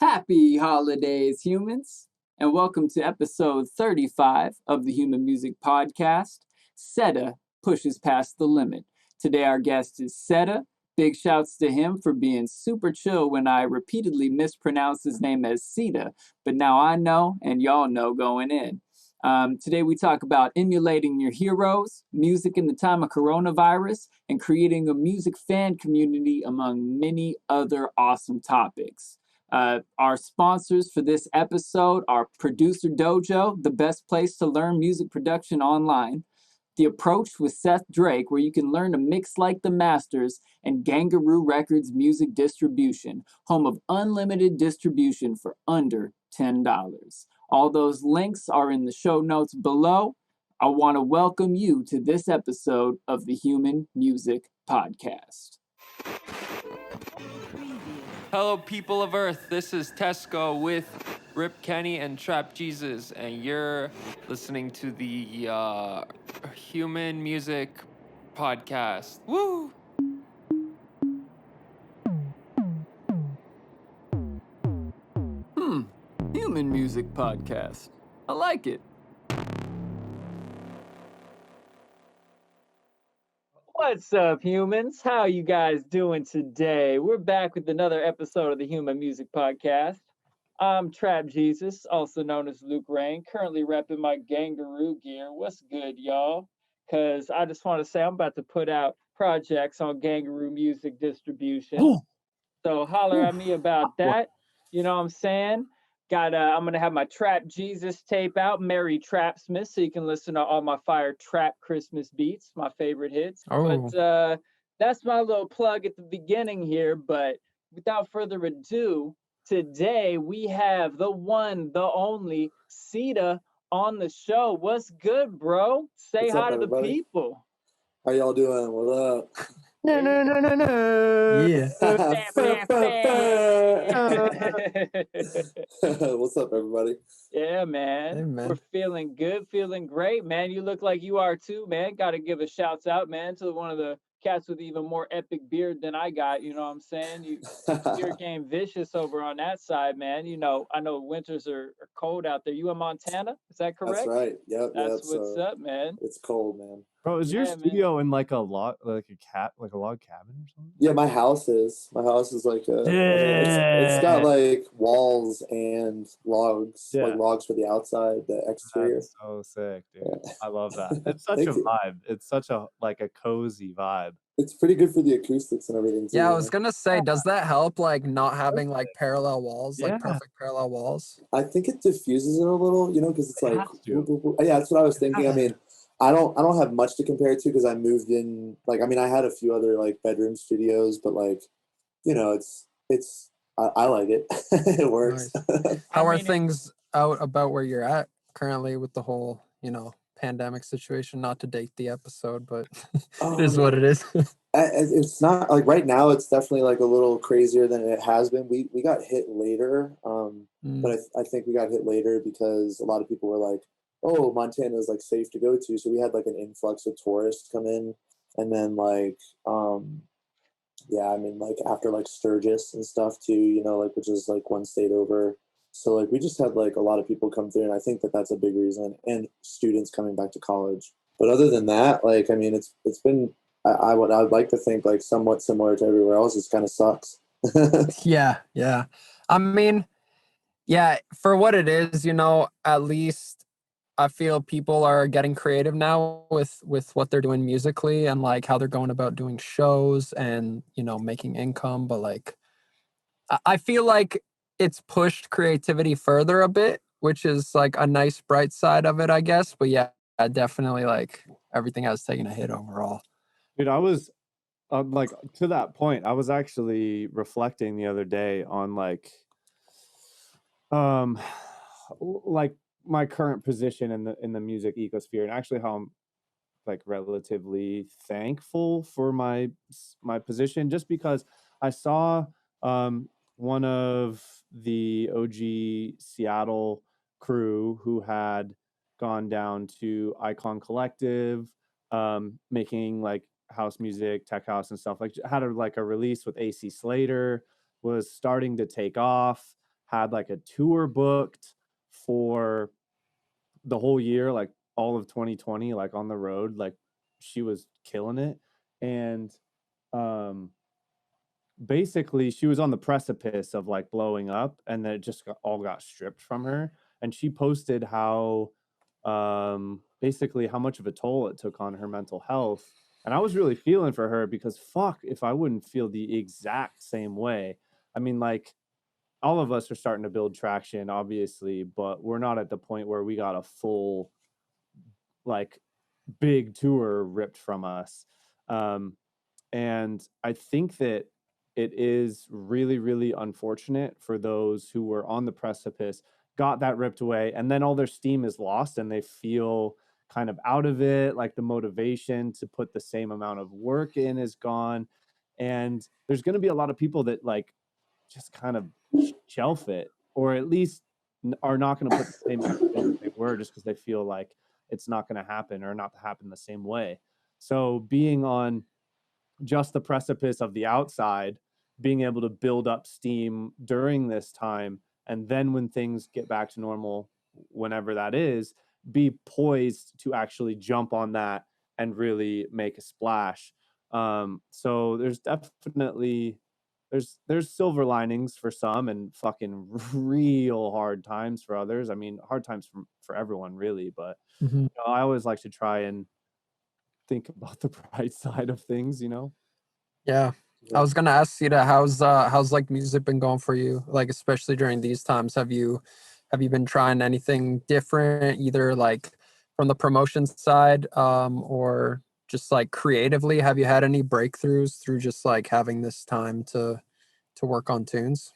Happy holidays, humans, and welcome to episode 35 of the Human Music Podcast. SEDA pushes past the limit. Today, our guest is SEDA. Big shouts to him for being super chill when I repeatedly mispronounced his name as SEDA, but now I know, and y'all know going in. Today, we talk about emulating your heroes, music in the time of coronavirus, and creating a music fan community, among many other awesome topics. Our sponsors for this episode are Producer Dojo, the best place to learn music production online, The Approach with Seth Drake, where you can learn to mix like the masters, and Gvngaroo Records Music Distribution, home of unlimited distribution for under $10. All those links are in the show notes below. I want to welcome you to this episode of the Human Music Podcast. Hello, people of Earth. This is Tesco with Rip Kenny and Trapp'd, and you're listening to the Human Music Podcast. Woo! Human Music Podcast. I like it. What's up, humans? How you guys doing today? We're back with another episode of the Human Music Podcast. I'm Trapp'd, also known as Luke Rain, currently repping my Gvngaroo gear. What's good, y'all? Because I just want to say I'm about to put out projects on Gvngaroo Music Distribution. Ooh. So holler at me about that. You know what I'm saying? I'm gonna have my Trap Jesus tape out, Merry Trapsmas, so you can listen to all my fire trap Christmas beats, my favorite hits. Oh. But that's my little plug at the beginning here. But without further ado, today we have the one, the only SEDA on the show. What's good, bro? Say hi to the people. How y'all doing? What up? No. Yeah. What's up, everybody? Yeah, man. Hey, man. We're feeling good, feeling great, man. You look like you are too, man. Got to give a shouts out, man, to one of the cats with even more epic beard than I got. You know what I'm saying? Your game vicious over on that side, man. You know, I know winters are cold out there. You in Montana? Is that correct? That's right. Yep. That's what's up, man. It's cold, man. Bro, is your studio in like a log, like a log cabin or something? Yeah, my house is like it's got like walls and logs, like logs for the outside, the exterior. That's so sick, dude. Yeah. I love that. It's such a vibe. It's such a cozy vibe. It's pretty good for the acoustics and everything too. Yeah, I was gonna say, does that help, like not having like parallel walls, like perfect parallel walls? I think it diffuses it a little, because it's like yeah, that's what I was thinking. I mean, I don't have much to compare it to because I moved in. Like, I mean, I had a few other like bedroom studios, but like, it's I like it. It works. Nice. How are things out about where you're at currently with the whole, pandemic situation? Not to date the episode, but it is what it is. It's not like right now. It's definitely like a little crazier than it has been. We got hit later, but I think we got hit later because a lot of people were like, oh, Montana is like safe to go to. So we had like an influx of tourists come in. And then like, like after like Sturgis and stuff too, like, which is like one state over. So like, we just had like a lot of people come through, and I think that that's a big reason, and students coming back to college. But other than that, like, I mean, it's been, I'd like to think like somewhat similar to everywhere else. It kind of sucks. Yeah. I mean, yeah, for what it is, at least I feel people are getting creative now with what they're doing musically and like how they're going about doing shows and, making income. But like, I feel like it's pushed creativity further a bit, which is like a nice bright side of it, I guess. But yeah, definitely like everything has taken a hit overall. Dude, I was like, to that point, I was actually reflecting the other day on like my current position in the music ecosphere, and actually how I'm like relatively thankful for my position, just because I saw one of the OG Seattle crew who had gone down to Icon Collective, making like house music, tech house and stuff, like had a release with AC Slater, was starting to take off, had like a tour booked for the whole year, like all of 2020, like on the road. Like she was killing it. And basically she was on the precipice of like blowing up, and then it just all got stripped from her. And she posted how basically how much of a toll it took on her mental health. And I was really feeling for her, because fuck if I wouldn't feel the exact same way. I mean, like, all of us are starting to build traction, obviously, but we're not at the point where we got a full, like, big tour ripped from us. And I think that it is really, really unfortunate for those who were on the precipice, got that ripped away, and then all their steam is lost and they feel kind of out of it. Like the motivation to put the same amount of work in is gone. And there's going to be a lot of people that like just kind of shelf it, or at least are not going to put the same effort in as they were, just because they feel like it's not going to happen or not happen the same way. So being on just the precipice of the outside, being able to build up steam during this time, and then when things get back to normal, whenever that is, be poised to actually jump on that and really make a splash. So there's definitely there's silver linings for some, and fucking real hard times for others. I mean, hard times for everyone really, but Mhm. I always like to try and think about the bright side of things, you know? Yeah. I was gonna ask you that how's like music been going for you? Like especially during these times, have you been trying anything different, either like from the promotion side, or just like creatively? Have you had any breakthroughs through just like having this time to work on tunes?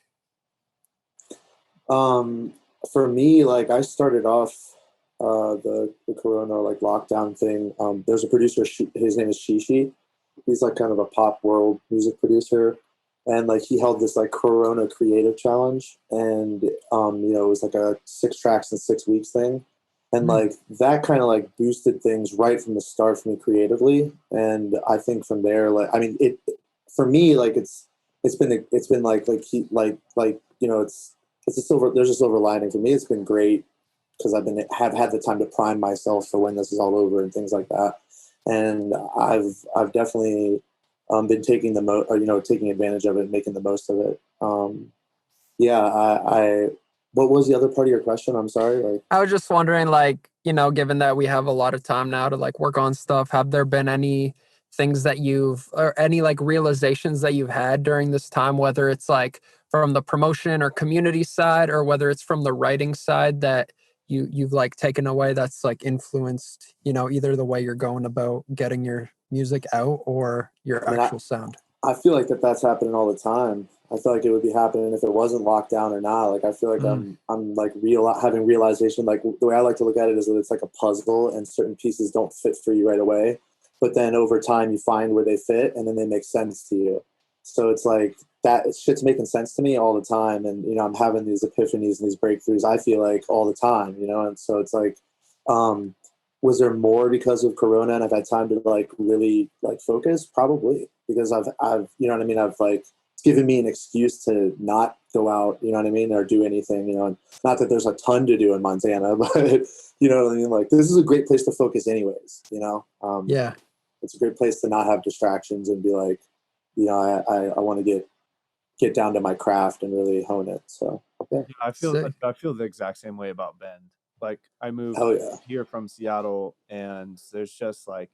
For me, like I started off the Corona like lockdown thing. There's a producer, his name is Shishi. He's like kind of a pop world music producer, and like he held this like Corona Creative Challenge, and it was like a 6 tracks in 6 weeks thing, and like that kind of like boosted things right from the start for me creatively. And I think from there, like I mean, it for me like it's been like he it's a silver. There's a silver lining for me. It's been great because have had the time to prime myself for when this is all over and things like that. And I've definitely been taking taking advantage of it, and making the most of it. Yeah, I what was the other part of your question? I'm sorry. Like, I was just wondering, like, given that we have a lot of time now to like work on stuff, have there been any things that or any like realizations that you've had during this time, whether it's like from the promotion or community side, or whether it's from the writing side, that you've like taken away that's like influenced, either the way you're going about getting your music out or your I mean, actual sound? I feel like that's happening all the time. I feel like it would be happening if it wasn't locked down or not. Like I feel like I'm like having realization. Like the way I like to look at it is that it's like a puzzle, and certain pieces don't fit for you right away, but then over time you find where they fit, and then they make sense to you. So it's like that shit's making sense to me all the time, and I'm having these epiphanies and these breakthroughs. I feel like all the time, and so it's like, was there more because of Corona and I've had time to like really like focus? Probably, because I've you know what I mean? I've like, it's given me an excuse to not go out, you know what I mean, or do anything, and not that there's a ton to do in Montana, but you know what I mean? Like this is a great place to focus anyways, Yeah. It's a great place to not have distractions and be like, I want to get down to my craft and really hone it. So yeah. I Sick. feel the exact same way about Bend. Like I moved Hell yeah. here from Seattle, and there's just like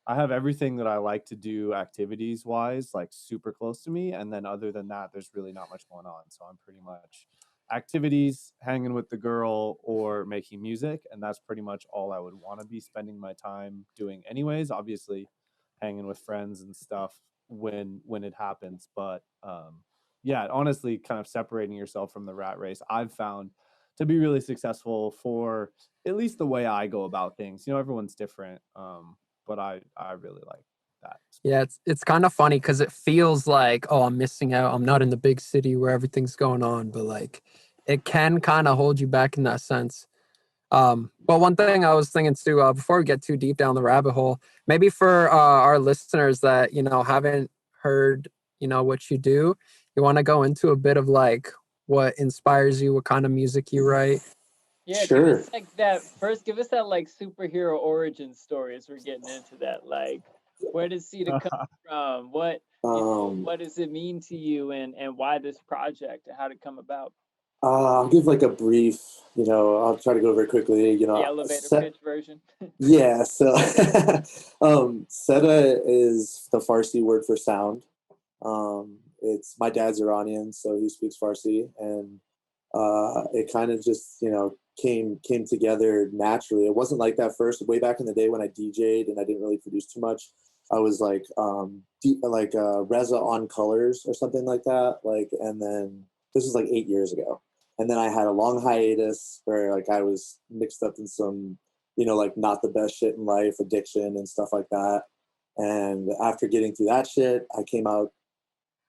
I have everything that I like to do activities wise, like super close to me. And then other than that, there's really not much going on. So I'm pretty much activities, hanging with the girl, or making music. And that's pretty much all I would want to be spending my time doing anyways. Obviously hanging with friends and stuff when it happens. But yeah, honestly, kind of separating yourself from the rat race, I've found to be really successful for at least the way I go about things. Everyone's different. But I really like that. Yeah, it's kind of funny because it feels like, oh, I'm missing out. I'm not in the big city where everything's going on, but like it can kind of hold you back in that sense. But one thing I was thinking too, before we get too deep down the rabbit hole, maybe for our listeners that haven't heard what you do, you want to go into a bit of like what inspires you, what kind of music you write. Yeah, give Sure. us like that first. Give us that like superhero origin story as we're getting into that. Like, where does SEDA come from? What what does it mean to you, and why this project, and how did it come about? I'll give like a brief, I'll try to go very quickly, The elevator pitch version. Yeah, so SEDA is the Farsi word for sound. It's my dad's Iranian, so he speaks Farsi, and it kind of just came together naturally. It wasn't like that first. Way back in the day when I DJ'd and I didn't really produce too much, I was like Reza on Colors or something like that. Like, and then this was like 8 years ago, and then I had a long hiatus where like I was mixed up in some like not the best shit in life, addiction and stuff like that. And after getting through that shit, I came out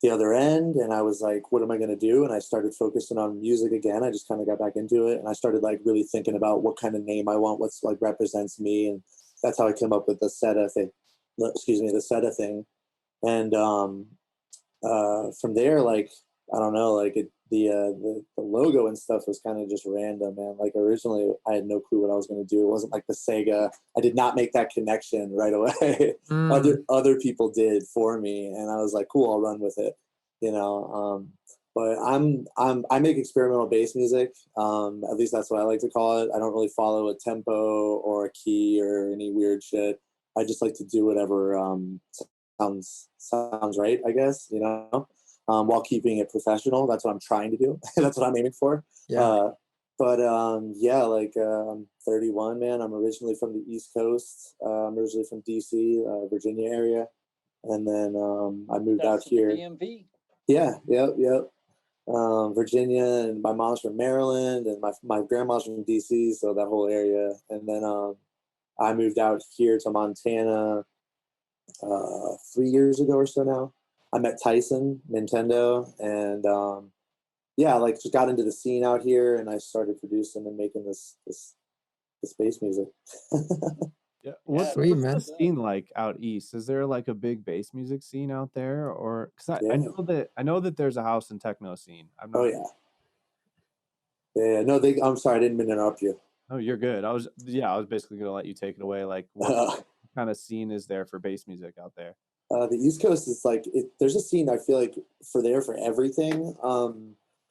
the other end and I was like, what am I going to do? And I started focusing on music again. I just kind of got back into it, and I started like really thinking about what kind of name I want, what's like represents me. And that's how I came up with the SEDA thing. The SEDA thing. And from there, like, I don't know, like the logo and stuff was kind of just random, man. Like originally I had no clue what I was going to do. It wasn't like the Sega. I did not make that connection right away. Other people did for me, and I was like, cool, I'll run with it, but I make experimental bass music. At least that's what I like to call it. I don't really follow a tempo or a key or any weird shit. I just like to do whatever sounds right, I guess, while keeping it professional. That's what I'm trying to do. That's what I'm aiming for. Yeah. I'm 31, man. I'm originally from the East Coast. I'm originally from DC, Virginia area. And then I moved out here. DMV. Yeah, yep. Virginia, and my mom's from Maryland, and my grandma's from DC, so that whole area. And then I moved out here to Montana 3 years ago or so now. I met Tyson, Nintendo, and like just got into the scene out here, and I started producing and making this bass music. Yeah, what's Sweet, the man. scene like out east? Is there like a big bass music scene out there, or because I know that there's a house and techno scene. I'm not. Oh yeah. No, I'm sorry, I didn't mean to interrupt you. Oh, you're good. I was basically gonna let you take it away. Like, what kind of scene is there for bass music out there? The East Coast is like there's a scene I feel like for everything.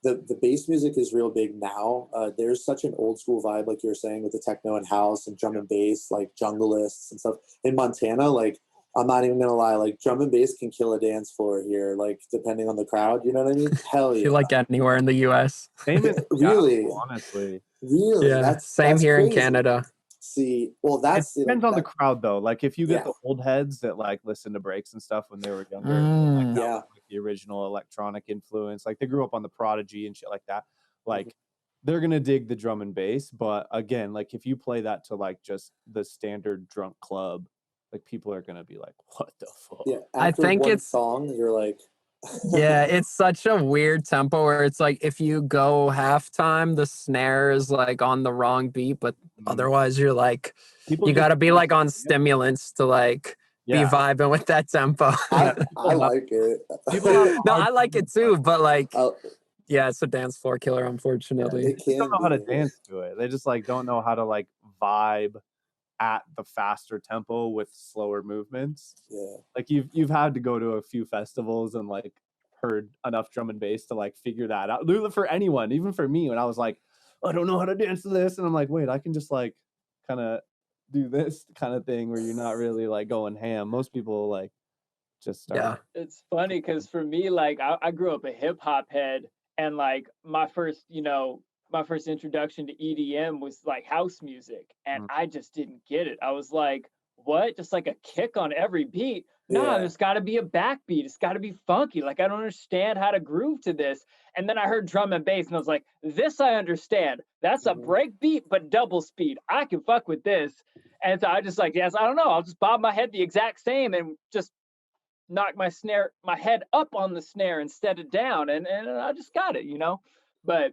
The bass music is real big now. There's such an old school vibe, like you were saying, with the techno and house and drum and bass, like Junglists and stuff. In Montana, like, I'm not even gonna lie, like drum and bass can kill a dance floor here, like depending on the crowd. You know what I mean? Hell yeah. I feel like anywhere in the U.S. Same as Really? honestly. Really? Yeah, That's here crazy. in Canada. See, well, that's it depends on the crowd though. Like if you get Yeah. the old heads that like listen to breaks and stuff when they were younger, Mm. like, like the original electronic influence, like they grew up on the Prodigy and shit like that. Like they're gonna dig the drum and bass, but again, like if you play that to like just the standard drunk club, like people are gonna be like, "What the fuck?" Yeah, I after think one it's song, you're like, yeah, it's such a weird tempo where it's like if you go halftime, the snare is like on the wrong beat, but otherwise you're like People you just got to be like on stimulants to like be vibing with that tempo. I like it. No, I like it too, but like yeah, it's a dance floor killer, unfortunately. It They don't can know how to be. dance to it. They just like don't know how to like vibe at the faster tempo with slower movements. Yeah. Like you've had to go to a few festivals and like heard enough drum and bass to like figure that out. For anyone, even for me, when I was like, I don't know how to dance to this, and I'm like, wait, I can just like kind of do this kind of thing where you're not really like going ham. Most people like just start. Yeah. It's funny because for me, like I grew up a hip hop head, and like my first introduction to EDM was like house music, and I just didn't get it. I was like, what? Just like a kick on every beat? No, there's got to be a backbeat. It's got to be funky. Like I don't understand how to groove to this. And then I heard drum and bass, and I was like, this I understand. That's a break beat, but double speed. I can fuck with this. And so I just like, yes, I don't know. I'll just bob my head the exact same and just knock my head up on the snare instead of down, and I just got it, But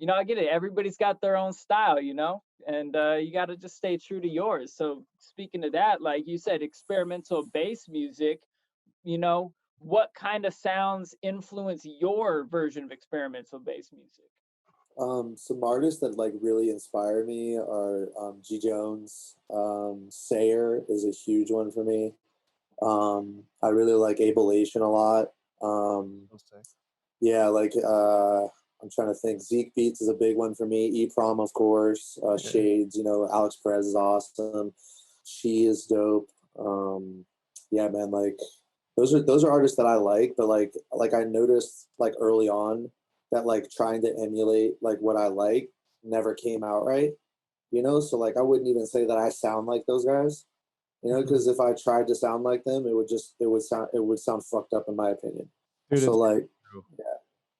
I get it. Everybody's got their own style, and you got to just stay true to yours. So speaking of that, like you said, experimental bass music, what kind of sounds influence your version of experimental bass music? Some artists that like really inspire me are G Jones. Sayer is a huge one for me. I really like Ableation a lot. Yeah, like I'm trying to think. Zeke Beats is a big one for me. EPROM, of course. Shades, you know, Alex Perez is awesome. She is dope. Yeah, man, like those are artists that I like, but like I noticed like early on that like trying to emulate like what I like never came out right, you know? So like I wouldn't even say that I sound like those guys, you know, because if I tried to sound like them, it would sound fucked up in my opinion. Dude, So it's like true.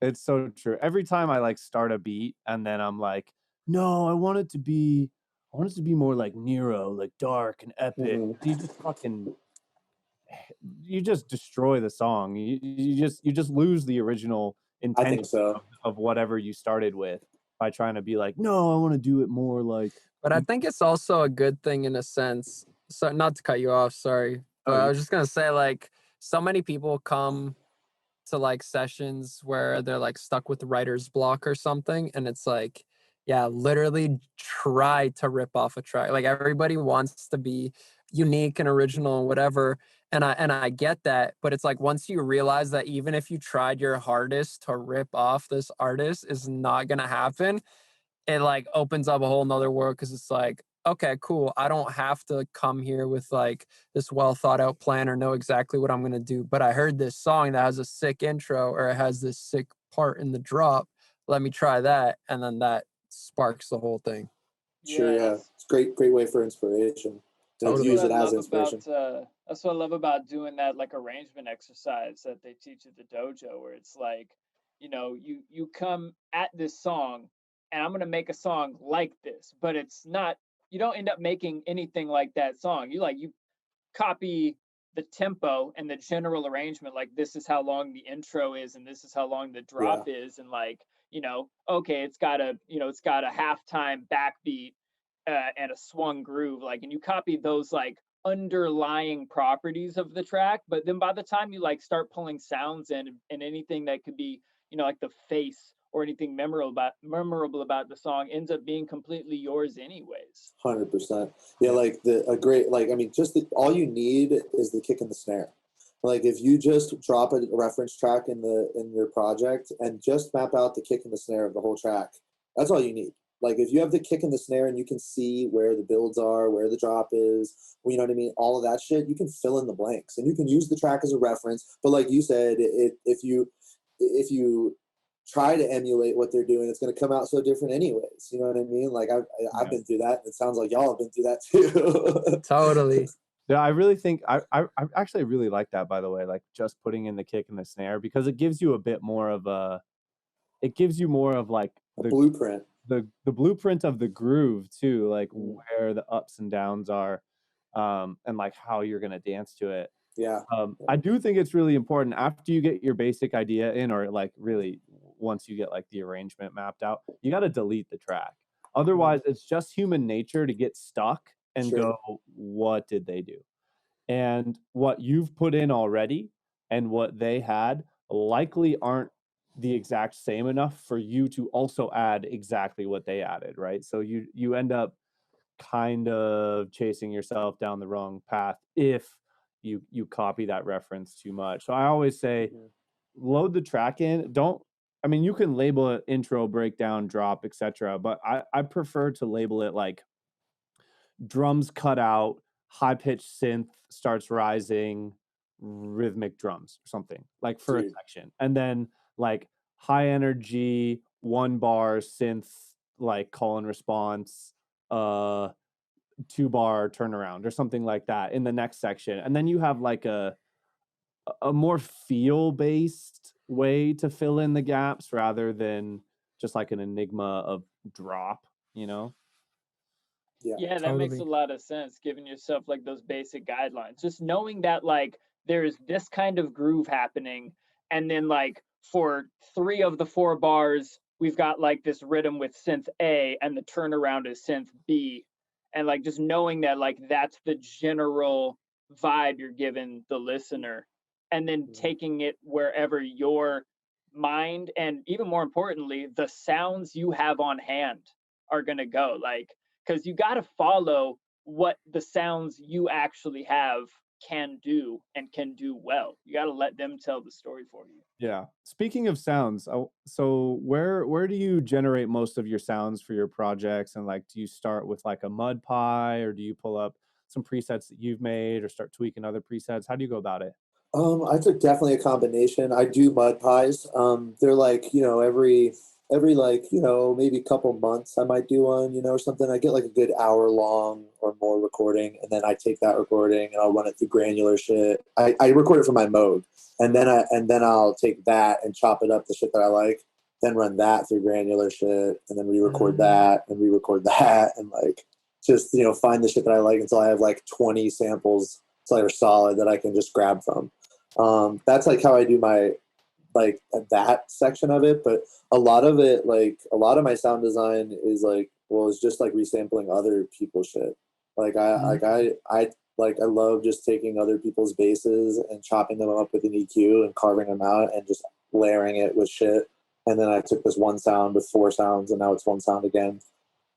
It's so true. Every time I like start a beat and then I'm like, no, I want it to be more like Nero, like dark and epic. mhm, You just destroy the song. You just lose the original I think intention so. of whatever you started with by trying to be like, no, I want to do it more like. But I think it's also a good thing in a sense. So not to cut you off, sorry. But I was just gonna say, like, so many people come to like sessions where they're like stuck with writer's block or something, and it's like, yeah, literally try to rip off a track. Like everybody wants to be unique and original and whatever. And I get that, but it's like once you realize that even if you tried your hardest to rip off this artist is not gonna happen, it like opens up a whole nother world because it's like, okay, cool. I don't have to come here with like this well thought out plan or know exactly what I'm gonna do. But I heard this song that has a sick intro or it has this sick part in the drop. Let me try that. And then that sparks the whole thing. Sure, Yeah, yeah. It's great way for inspiration. You know, to Totally. use it as inspiration. that's what I love about doing that like arrangement exercise that they teach at the dojo, where it's like, you come at this song, and I'm gonna make a song like this, but it's not. You don't end up making anything like that song. You copy the tempo and the general arrangement, like this is how long the intro is and this is how long the drop Yeah. is, and like, okay, it's got a halftime backbeat, and a swung groove, like, and you copy those like underlying properties of the track, but then by the time you like start pulling sounds in and anything that could be, like the face or anything memorable about the song ends up being completely yours anyways. 100%. Yeah, like a great like I mean, all you need is the kick and the snare. Like if you just drop a reference track in your project and just map out the kick and the snare of the whole track, that's all you need. Like if you have the kick and the snare and you can see where the builds are, where the drop is, you know what I mean, all of that shit, you can fill in the blanks and you can use the track as a reference. But like you said, if you try to emulate what they're doing, it's going to come out so different anyways. You know what I mean? Like I've been through that. And it sounds like y'all have been through that too. Totally. Yeah, I really think I actually really like that, by the way, like just putting in the kick and the snare, because it gives you a bit more of like A blueprint. the blueprint of the groove too, like where the ups and downs are, and like how you're gonna dance to it. Yeah. I do think it's really important after you get your basic idea in, or like really once you get like the arrangement mapped out, you got to delete the track. Otherwise, it's just human nature to get stuck and Sure. go, what did they do? And what you've put in already and what they had likely aren't the exact same enough for you to also add exactly what they added, right? So you end up kind of chasing yourself down the wrong path if you copy that reference too much. So I always say load the track in. I mean, you can label it intro, breakdown, drop, etc., but I prefer to label it like drums cut out, high pitched synth starts rising, rhythmic drums or something, like for a section. And then like high energy, 1 bar synth, like call and response, 2 bar turnaround or something like that in the next section. And then you have like a more feel based way to fill in the gaps rather than just like an enigma of drop, you know? Yeah, that makes a Totally. lot of sense, giving yourself like those basic guidelines. Just knowing that like there's this kind of groove happening, and then like for 3 of the 4 bars, we've got like this rhythm with synth A, and the turnaround is synth B. And like just knowing that like that's the general vibe you're giving the listener. and then taking it wherever your mind and, even more importantly, the sounds you have on hand are going to go. Like, because you got to follow what the sounds you actually have can do and can do well. You got to let them tell the story for you. Yeah. Speaking of sounds, so where do you generate most of your sounds for your projects? And like, do you start with like a mud pie, or do you pull up some presets that you've made, or start tweaking other presets? How do you go about it? I took definitely a combination. I do mud pies. They're like, every like, maybe a couple months I might do one, or something. I get like a good hour long or more recording, and then I take that recording and I'll run it through granular shit. I record it from my mode, and then I'll take that and chop it up the shit that I like, then run that through granular shit, and then re-record that and re-record that, and like just find the shit that I like until I have like 20 samples that are solid that I can just grab from. That's like how I do my like that section of it. But a lot of it, like a lot of my sound design is like, well, it's just like resampling other people's shit. Like I love just taking other people's basses and chopping them up with an EQ and carving them out and just layering it with shit. And then I took this one sound with 4 sounds, and now it's one sound again.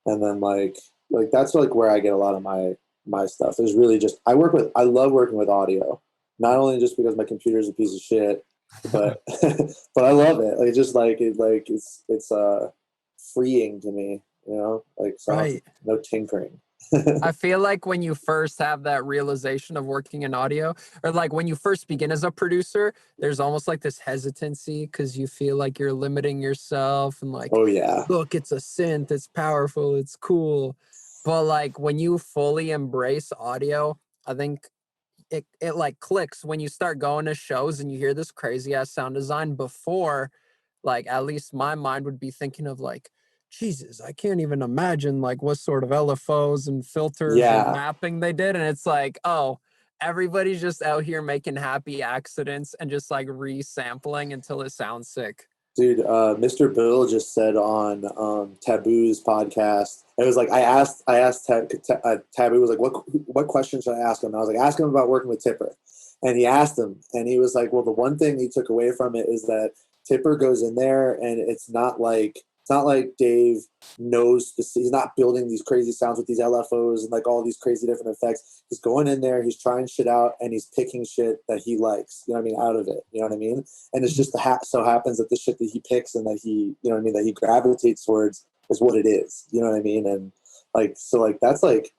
And then like that's like where I get a lot of my stuff. Is really just I love working with audio. Not only just because my computer is a piece of shit, but but I love it. Like just like it's freeing to me, like so Right. no tinkering. I feel like when you first have that realization of working in audio, or like when you first begin as a producer, there's almost like this hesitancy because you feel like you're limiting yourself and like, Oh yeah. look, it's a synth, it's powerful, it's cool. But like when you fully embrace audio, I think it like clicks when you start going to shows and you hear this crazy ass sound design. Before, like at least my mind would be thinking of like, Jesus, I can't even imagine like what sort of LFOs and filters or Yeah. mapping they did. And it's like, oh, everybody's just out here making happy accidents and just like resampling until it sounds sick. Dude, Mr. Bill just said on Taboo's podcast. It was like I asked Taboo was like, what questions should I ask him? And I was like, ask him about working with Tipper, and he asked him, and he was like, well, the one thing he took away from it is that Tipper goes in there, and it's not like Dave knows he's not building these crazy sounds with these LFOs and like all these crazy different effects. He's going in there, he's trying shit out, and he's picking shit that he likes, out of it, and it's just so happens that the shit that he picks and that he, that he gravitates towards is what it is, and like, so like, that's like,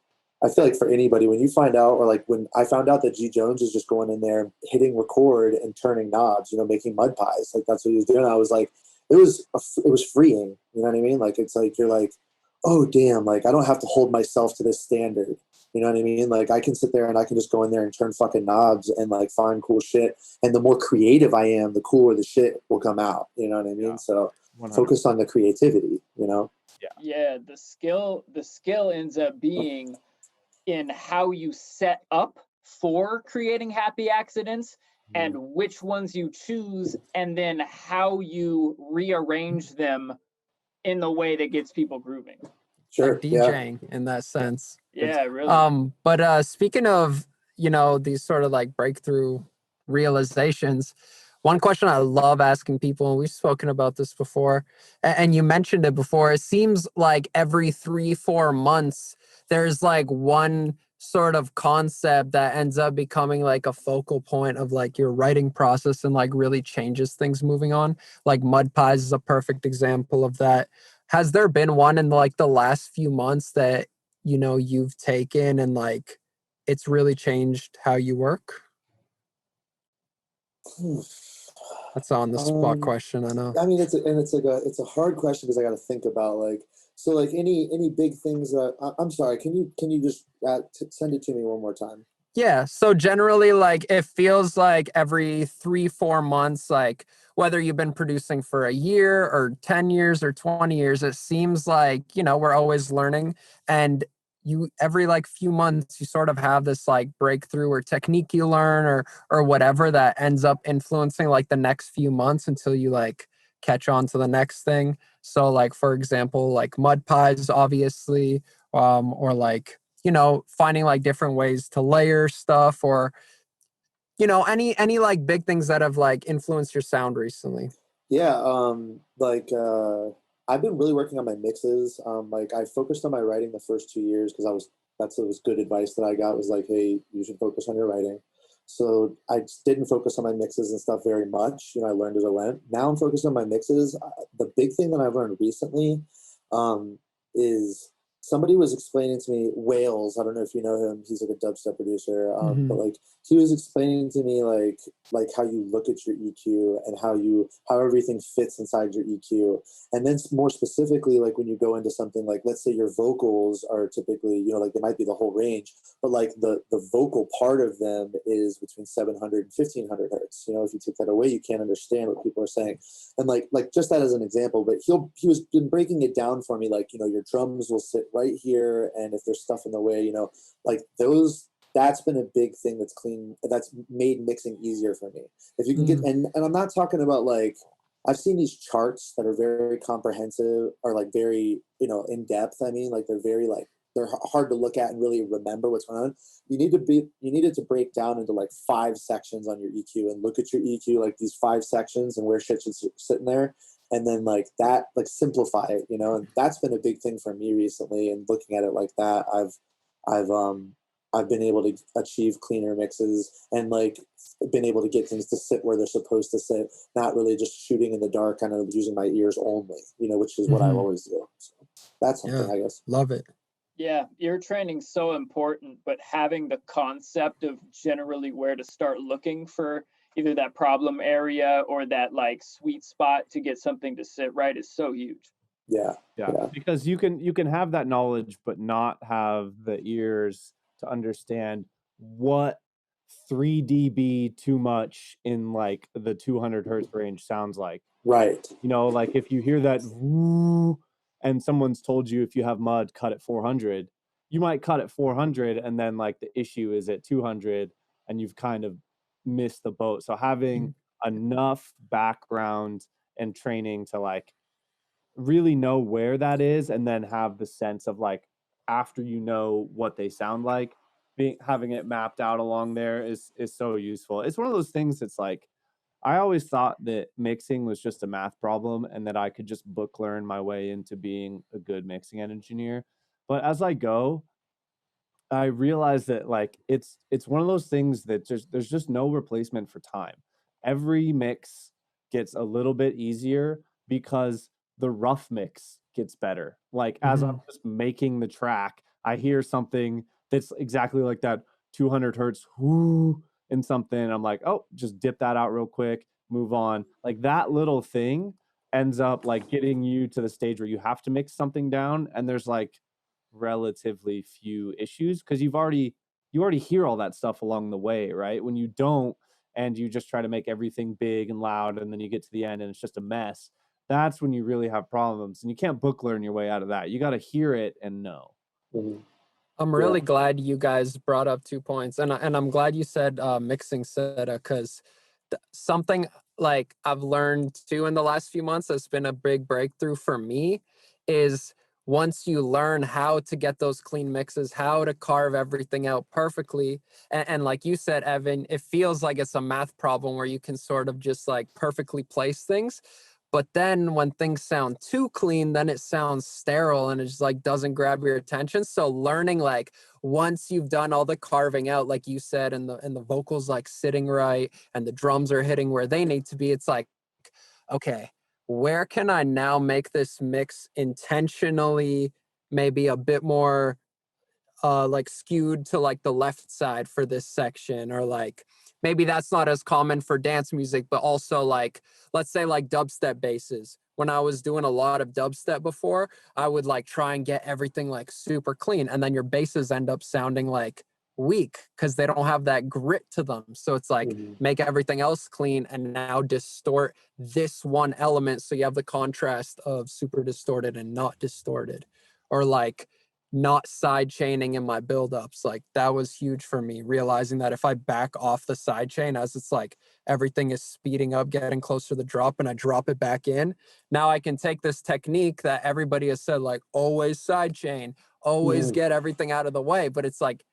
I feel like for anybody, when you find out, or like when I found out that G Jones is just going in there, hitting record and turning knobs, making mud pies, like that's what he was doing. I was like, it was freeing, like it's like you're like, oh damn, like I don't have to hold myself to this standard, like I can sit there and I can just go in there and turn fucking knobs and like find cool shit, and the more creative I am, the cooler the shit will come out, Yeah, so 100%. focus on the creativity. Yeah, the skill ends up being in how you set up for creating happy accidents and which ones you choose, and then how you rearrange them in the way that gets people grooving. Sure. Like DJing in that sense. Yeah, really. But speaking of, these sort of like breakthrough realizations, one question I love asking people, and we've spoken about this before, and you mentioned it before, it seems like every 3-4 months, there's like one sort of concept that ends up becoming like a focal point of like your writing process and like really changes things moving on. Like Mud Pies is a perfect example of that. Has there been one in like the last few months that, you've taken and like it's really changed how you work? That's on the spot question, I know. I mean, it's a hard question because I got to think about like, so like any big things that I'm sorry, can you just send it to me one more time? Yeah. So generally, like it feels like every 3-4 months, like whether you've been producing for a year or 10 years or 20 years, it seems like, we're always learning. And you every like few months, you sort of have this like breakthrough or technique you learn or whatever that ends up influencing like the next few months until you like catch on to the next thing. So like, for example, like Mud Pies, obviously, or like, finding like different ways to layer stuff, or you know, any like big things that have like influenced your sound recently? Yeah, I've been really working on my mixes. Like I focused on my writing the first 2 years because it was good advice that I got, was like, hey, you should focus on your writing. So I just didn't focus on my mixes and stuff very much. You know, I learned as I went. Now I'm focused on my mixes. The big thing that I've learned recently is somebody was explaining to me, Wales. I don't know if you know him. He's like a dubstep producer. But like he was explaining to me like how you look at your EQ and how everything fits inside your EQ. And then more specifically, like when you go into something like, let's say your vocals are typically, you know, like they might be the whole range, but like the vocal part of them is between 700 and 1500 hertz. You know, if you take that away, you can't understand what people are saying. And like just that as an example, but he was been breaking it down for me, like, you know, your drums will sit right here, and if there's stuff in the way, you know, like that's been a big thing that's made mixing easier for me. If you can get, and I'm not talking about like, I've seen these charts that are very comprehensive or like very, you know, in depth. I mean, like they're hard to look at and really remember what's going on. You needed to break down into like 5 sections on your EQ and look at your EQ, like these 5 sections and where shit should sit in there. And then like that, like simplify it, you know, and that's been a big thing for me recently. And looking at it like that, I've been able to achieve cleaner mixes and like been able to get things to sit where they're supposed to sit, not really just shooting in the dark, kind of using my ears only, you know, which is what I always do. So that's something, I guess. Love it. Yeah, ear training's so important, but having the concept of generally where to start looking for either that problem area or that like sweet spot to get something to sit right is so huge. Yeah. Because you can have that knowledge but not have the ears to understand what 3 dB too much in like the 200 hertz range sounds like. Right. You know, like if you hear that woo, and someone's told you if you have mud, cut at 400, you might cut at 400 and then like the issue is at 200 and you've kind of missed the boat. So having enough background and training to like really know where that is and then have the sense of like, after you know what they sound like, having it mapped out along there is so useful. It's one of those things that's like, I always thought that mixing was just a math problem and that I could just book learn my way into being a good mixing engineer. But as I go, I realize that like it's one of those things that there's just no replacement for time. Every mix gets a little bit easier because the rough mix gets better. Like as I'm just making the track, I hear something that's exactly like that 200 hertz whoo in something. I'm like, oh, just dip that out real quick, move on. Like that little thing ends up like getting you to the stage where you have to mix something down, and there's like relatively few issues because you already hear all that stuff along the way, right? When you don't, and you just try to make everything big and loud, and then you get to the end and it's just a mess, that's when you really have problems. And you can't book learn your way out of that. You got to hear it and know. I'm really glad you guys brought up 2 points, and I'm glad you said mixing SEDA, because something like I've learned too in the last few months that's been a big breakthrough for me is once you learn how to get those clean mixes, how to carve everything out perfectly, and like you said, Evan, it feels like it's a math problem where you can sort of just like perfectly place things. But then when things sound too clean, then it sounds sterile and it just like doesn't grab your attention. So learning like once you've done all the carving out, like you said, and the vocals like sitting right and the drums are hitting where they need to be, it's like, okay, where can I now make this mix intentionally maybe a bit more like skewed to like the left side for this section, or like maybe that's not as common for dance music, but also like let's say like dubstep basses. When I was doing a lot of dubstep before, I would like try and get everything like super clean, and then your basses end up sounding like weak because they don't have that grit to them. So it's like make everything else clean and now distort this one element so you have the contrast of super distorted and not distorted, or like not side chaining in my buildups. Like that was huge for me, realizing that if I back off the side chain as it's like everything is speeding up, getting closer to the drop, and I drop it back in, now I can take this technique that everybody has said, like always side chain, always get everything out of the way. But it's like,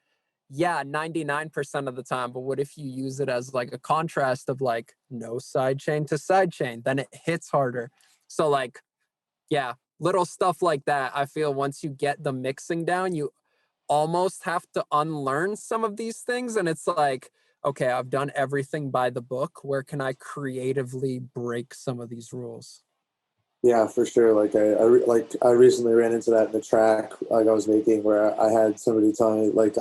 yeah, 99% of the time. But what if you use it as like a contrast of like no sidechain to sidechain? Then it hits harder. So like, yeah, little stuff like that. I feel once you get the mixing down, you almost have to unlearn some of these things. And it's like, okay, I've done everything by the book. Where can I creatively break some of these rules? Yeah, for sure. Like I recently ran into that in the track like I was making, where I had somebody tell me like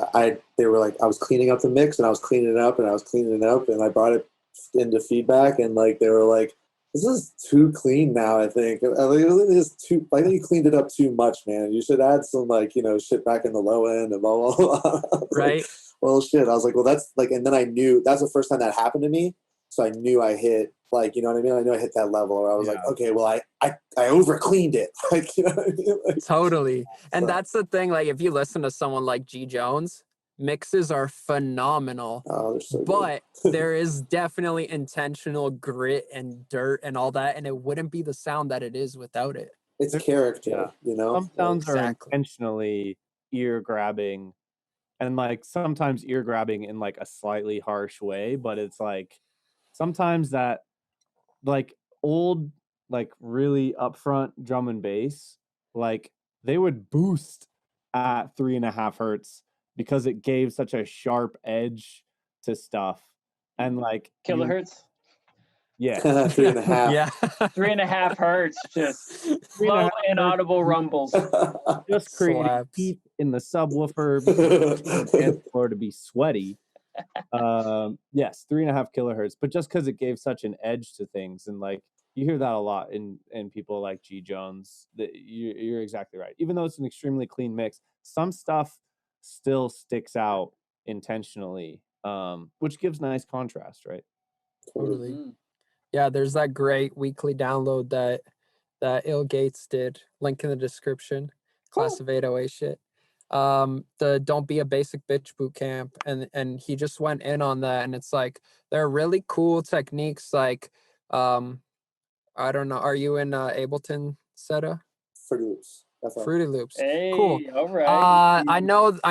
they were like I was cleaning up the mix and I was cleaning it up and I was cleaning it up and I brought it into feedback and like they were like, this is too clean now. I think I think you cleaned it up too much, man. You should add some like shit back in the low end and blah blah blah. Right. Like, well, shit. I was like, well, that's like, and then I knew that's the first time that happened to me. So I knew I hit, like, you know what I mean? I knew I hit that level where I was like, okay, well, I over cleaned it. Like, you know what I mean? Like, Totally. And so, that's the thing. Like, if you listen to someone like G Jones, mixes are phenomenal. oh, they're so But good. there is definitely intentional grit and dirt and all that. And it wouldn't be the sound that it is without it. It's character, Yeah. you know? Some sounds are Exactly. intentionally ear grabbing, and like sometimes ear grabbing in like a slightly harsh way, but it's like sometimes that like old, like really upfront drum and bass, like they would boost at 3.5 hertz because it gave such a sharp edge to stuff. And like Kilohertz. yeah. 3.5. Yeah. 3.5 hertz, just 3.5 slow, hertz. inaudible rumbles. Just creating Slaps. heat in the subwoofer, the dance floor to be sweaty. Yes, 3.5 kilohertz, but just because it gave such an edge to things, and like you hear that a lot in people like G Jones. That you're exactly right. Even though it's an extremely clean mix, some stuff still sticks out intentionally, which gives nice contrast, right? Totally. Mhm. Yeah, there's that great weekly download that Il Gates did. Link in the description. Class of 808 shit. The Don't Be a Basic Bitch boot camp, and he just went in on that, and it's like there are really cool techniques like I don't know, are you in Ableton, SEDA? Fruity Loops. That's all. Fruity Loops. Hey, Cool. all right. I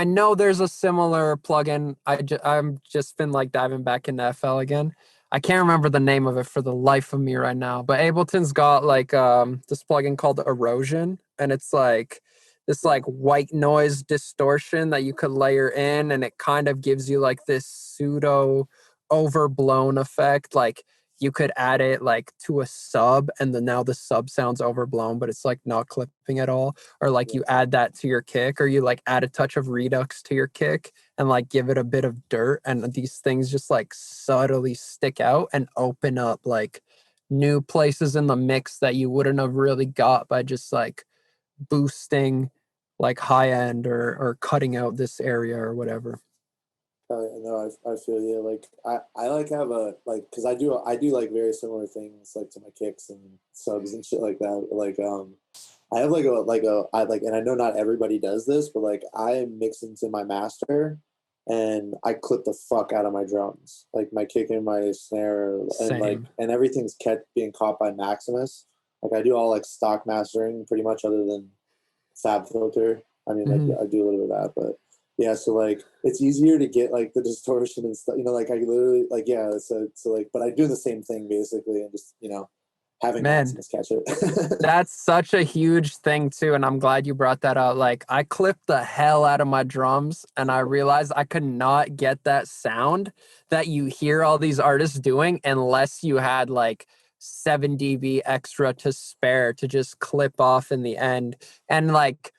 know there's a similar plugin. I'm just been like diving back into FL again. I can't remember the name of it for the life of me right now, but Ableton's got like this plugin called Erosion, and it's like this like white noise distortion that you could layer in, and it kind of gives you like this pseudo overblown effect. Like you could add it like to a sub, and then now the sub sounds overblown, but it's like not clipping at all. Or like you add that to your kick, or you like add a touch of redux to your kick and like give it a bit of dirt, and these things just like subtly stick out and open up like new places in the mix that you wouldn't have really got by just like boosting like high end or cutting out this area or whatever. No, I feel you. Like I like have a like because I do like very similar things like to my kicks and subs and shit like that. Like I have and I know not everybody does this, but like I mix into my master and I clip the fuck out of my drums, like my kick and my snare and like Same. and everything's kept being caught by Maximus. Like I do all like stock mastering pretty much, other than Fab Filter. I mean, like I do a little bit of that, but yeah. So like it's easier to get like the distortion and stuff. You know, like I literally like yeah. So like, but I do the same thing basically, and just having Man, Maximus catch it. that's such a huge thing too, and I'm glad you brought that out. Like I clipped the hell out of my drums, and I realized I could not get that sound that you hear all these artists doing unless you had like 7 dB extra to spare to just clip off in the end. And like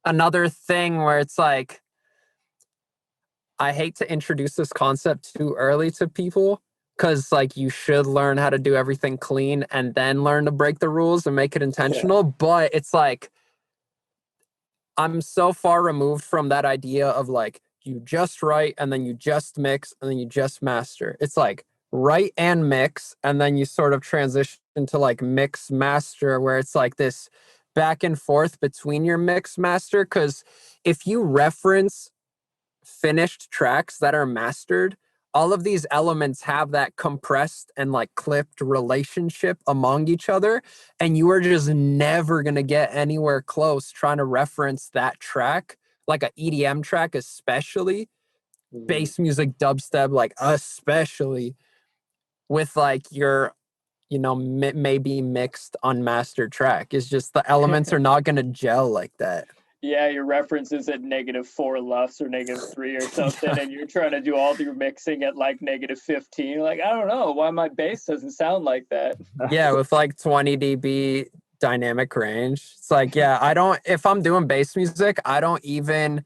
another thing where it's like I hate to introduce this concept too early to people, because like you should learn how to do everything clean and then learn to break the rules and make it intentional. But it's like I'm so far removed from that idea of like you just write and then you just mix and then you just master. It's like write and mix, and then you sort of transition to like mix master, where it's like this back and forth between your mix master. Because if you reference finished tracks that are mastered, all of these elements have that compressed and like clipped relationship among each other, and you are just never going to get anywhere close trying to reference that track, like a EDM track especially, bass music, dubstep, like especially with like your, you know, maybe mixed unmastered track. It's just the elements are not going to gel like that. Yeah, your reference is at -4 LUFS or -3 or something, and you're trying to do all your mixing at like -15. Like, I don't know why my bass doesn't sound like that. Yeah, with like 20 dB dynamic range. It's like, yeah, I don't, if I'm doing bass music, I don't even,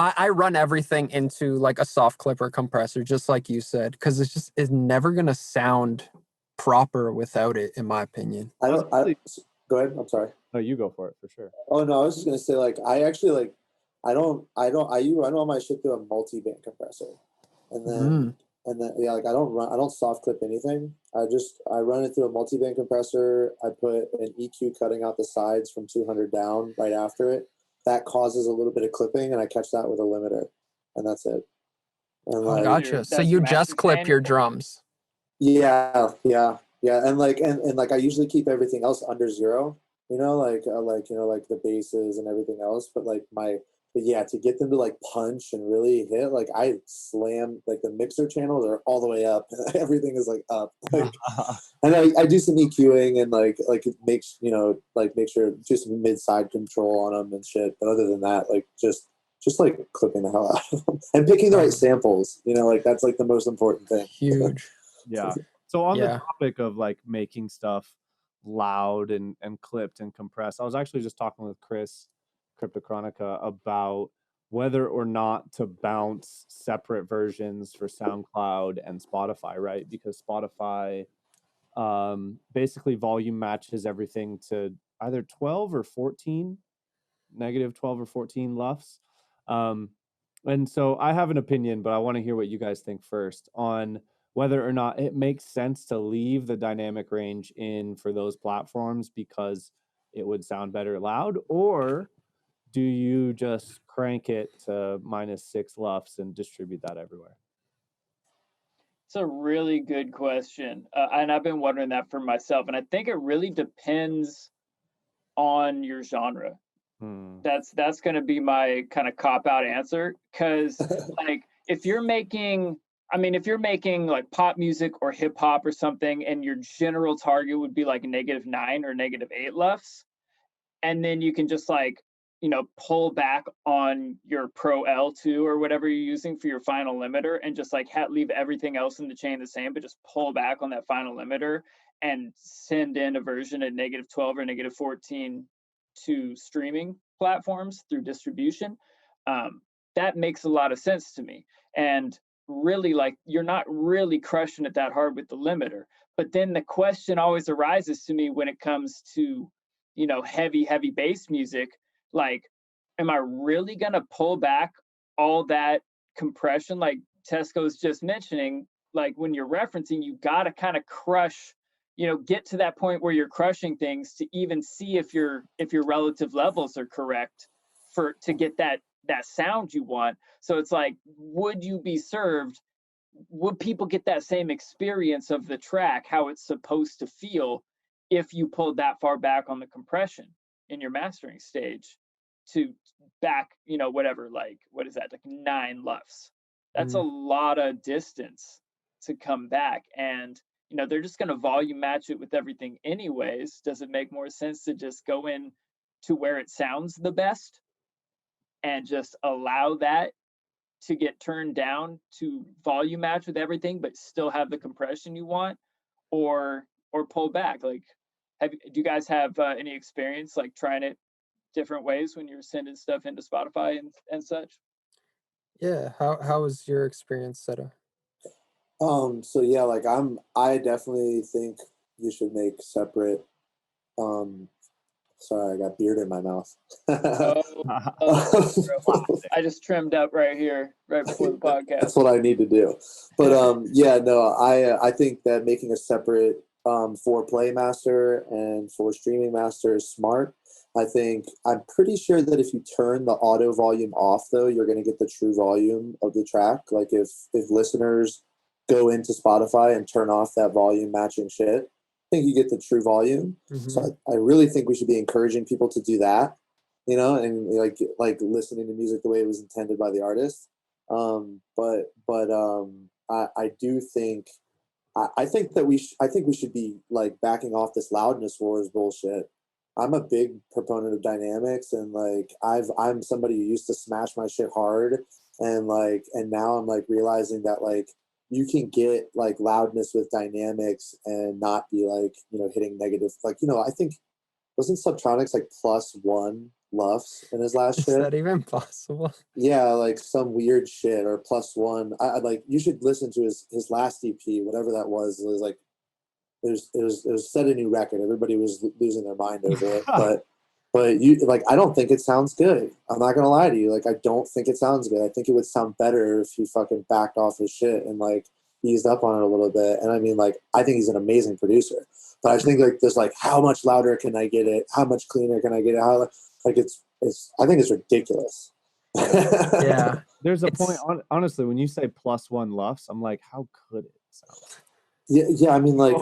I run everything into like a soft clipper compressor, just like you said, because it's never going to sound proper without it, in my opinion. Go ahead. I'm sorry. No, you go for it for sure. Oh no, I was just gonna say like I actually like I run all my shit through a multi-band compressor, and then yeah, like I don't soft clip anything. I run it through a multi-band compressor. I put an EQ cutting out the sides from 200 down right after it. That causes a little bit of clipping, and I catch that with a limiter, and that's it. And like, Gotcha. So you just clip your drums. Yeah, and like I usually keep everything else under 0. You know, like the basses and everything else, but yeah, to get them to like punch and really hit, like I slam, like the mixer channels are all the way up. Everything is like up. Like, and I do some EQing and like it makes, make sure do some mid-side control on them and shit. But other than that, like just like clipping the hell out of them and picking the right samples, like that's like the most important thing. Huge. Yeah. So on the topic of like making stuff loud and clipped and compressed, I was actually just talking with Chris Cryptochronica about whether or not to bounce separate versions for SoundCloud and Spotify, right? Because Spotify basically volume matches everything to either 12 or 14, -12 or 14 LUFS. And so I have an opinion, but I want to hear what you guys think first on whether or not it makes sense to leave the dynamic range in for those platforms because it would sound better loud, or do you just crank it to -6 LUFS and distribute that everywhere? It's a really good question. And I've been wondering that for myself. And I think it really depends on your genre. That's going to be my kind of cop-out answer. Because like if you're making like pop music or hip hop or something, and your general target would be like -9 or -8 LUFS, and then you can just like, pull back on your Pro L2 or whatever you're using for your final limiter, and just like leave everything else in the chain the same, but just pull back on that final limiter and send in a version at -12 or -14 to streaming platforms through distribution. That makes a lot of sense to me. And really, like, you're not really crushing it that hard with the limiter. But then the question always arises to me when it comes to, heavy bass music. Like, am I really going to pull back all that compression? Like Tesco's just mentioning, like when you're referencing, you got to kind of crush, get to that point where you're crushing things to even see if your relative levels are correct to get that sound you want. So it's like, would people get that same experience of the track, how it's supposed to feel, if you pulled that far back on the compression in your mastering stage to back, whatever, like, what is that, like 9 LUFS? That's a lot of distance to come back. And, they're just going to volume match it with everything anyways. Does it make more sense to just go in to where it sounds the best and just allow that to get turned down to volume match with everything, but still have the compression you want, or pull back? Like, do you guys have any experience like trying it different ways when you're sending stuff into Spotify and such? Yeah. How was your experience, SEDA? So yeah, like I definitely think you should make separate. Sorry, I got beard in my mouth. I just trimmed up right here, right before the podcast. That's what I need to do. But yeah, no, I think that making a separate for Playmaster and for Streaming Master is smart. I'm pretty sure that if you turn the auto volume off, though, you're going to get the true volume of the track. Like if listeners go into Spotify and turn off that volume matching shit, I think you get the true volume. So I really think we should be encouraging people to do that, and like listening to music the way it was intended by the artist. I do think I think that I think we should be like backing off this loudness wars bullshit. I'm a big proponent of dynamics, and like I'm somebody who used to smash my shit hard, and now I'm like realizing that like you can get like loudness with dynamics and not be like, you know, hitting negative. Like, you know, I think wasn't Subtronics like +1 LUFS in his last Is shit? that even possible? Yeah, like some weird shit or +1. I like you should listen to his last EP, whatever that was. It was like it was set a new record. Everybody was losing their mind over it, but you like I don't think it sounds good. I'm not gonna lie to you. Like I don't think it sounds good. I think it would sound better if he fucking backed off his shit and like eased up on it a little bit. And I mean, like I think he's an amazing producer, but I just think like there's like how much louder can I get it? How much cleaner can I get it? How like it's I think it's ridiculous. Yeah. There's a point, honestly, when you say +1 LUFS, I'm like, how could it sound? Yeah. I mean, like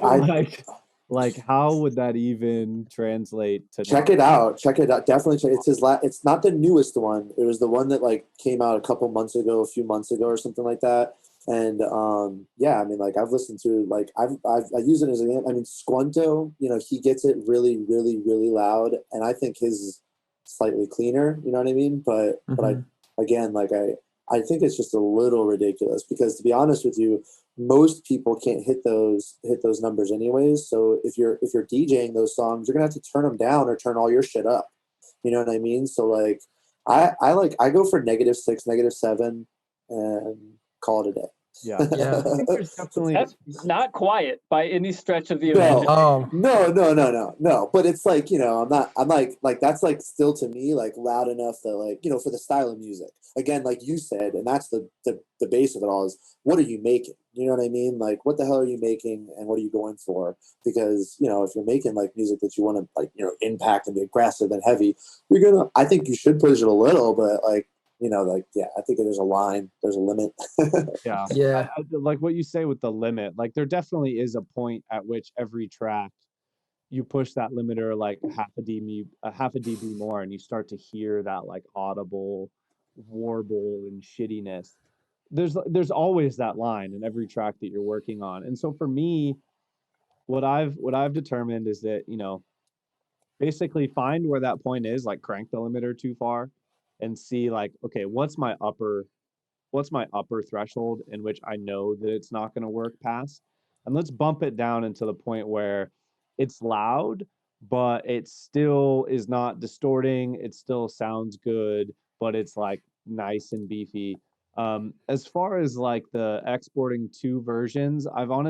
how would that even translate to? Check it out. Definitely check. It's his It's not the newest one. It was the one that like came out a few months ago, or something like that. And yeah, I mean, like I've listened to like I use it as an. I mean, Squanto, you know, he gets it really, really, really loud, and I think his is slightly cleaner. You know what I mean? But again, like I think it's just a little ridiculous because to be honest with you, most people can't hit those numbers anyways. So if you're DJing those songs, you're gonna have to turn them down or turn all your shit up. You know what I mean? So like I go for -6, -7, and call it a day. Yeah. I think there's definitely That's not quiet by any stretch of the imagination. No. But it's like, you know, I'm like that's like still to me like loud enough that like, you know, for the style of music. Again, like you said, and that's the base of it all is what are you making? You know what I mean? Like what the hell are you making and what are you going for? Because, you know, if you're making like music that you want to like, you know, impact and be aggressive and heavy, I think you should push it a little, but like, you know, like, yeah, I think there's a line, there's a limit. Yeah. I like what you say with the limit. Like there definitely is a point at which every track you push that limiter like half a dB more, and you start to hear that like audible warble and shittiness. There's always that line in every track that you're working on. And so for me, what I've determined is that, you know, basically find where that point is, like crank the limiter too far and see like, okay, what's my upper threshold in which I know that it's not going to work past, and let's bump it down into the point where it's loud but it still is not distorting, it still sounds good, but it's like nice and beefy. As far as like the exporting two versions, I've come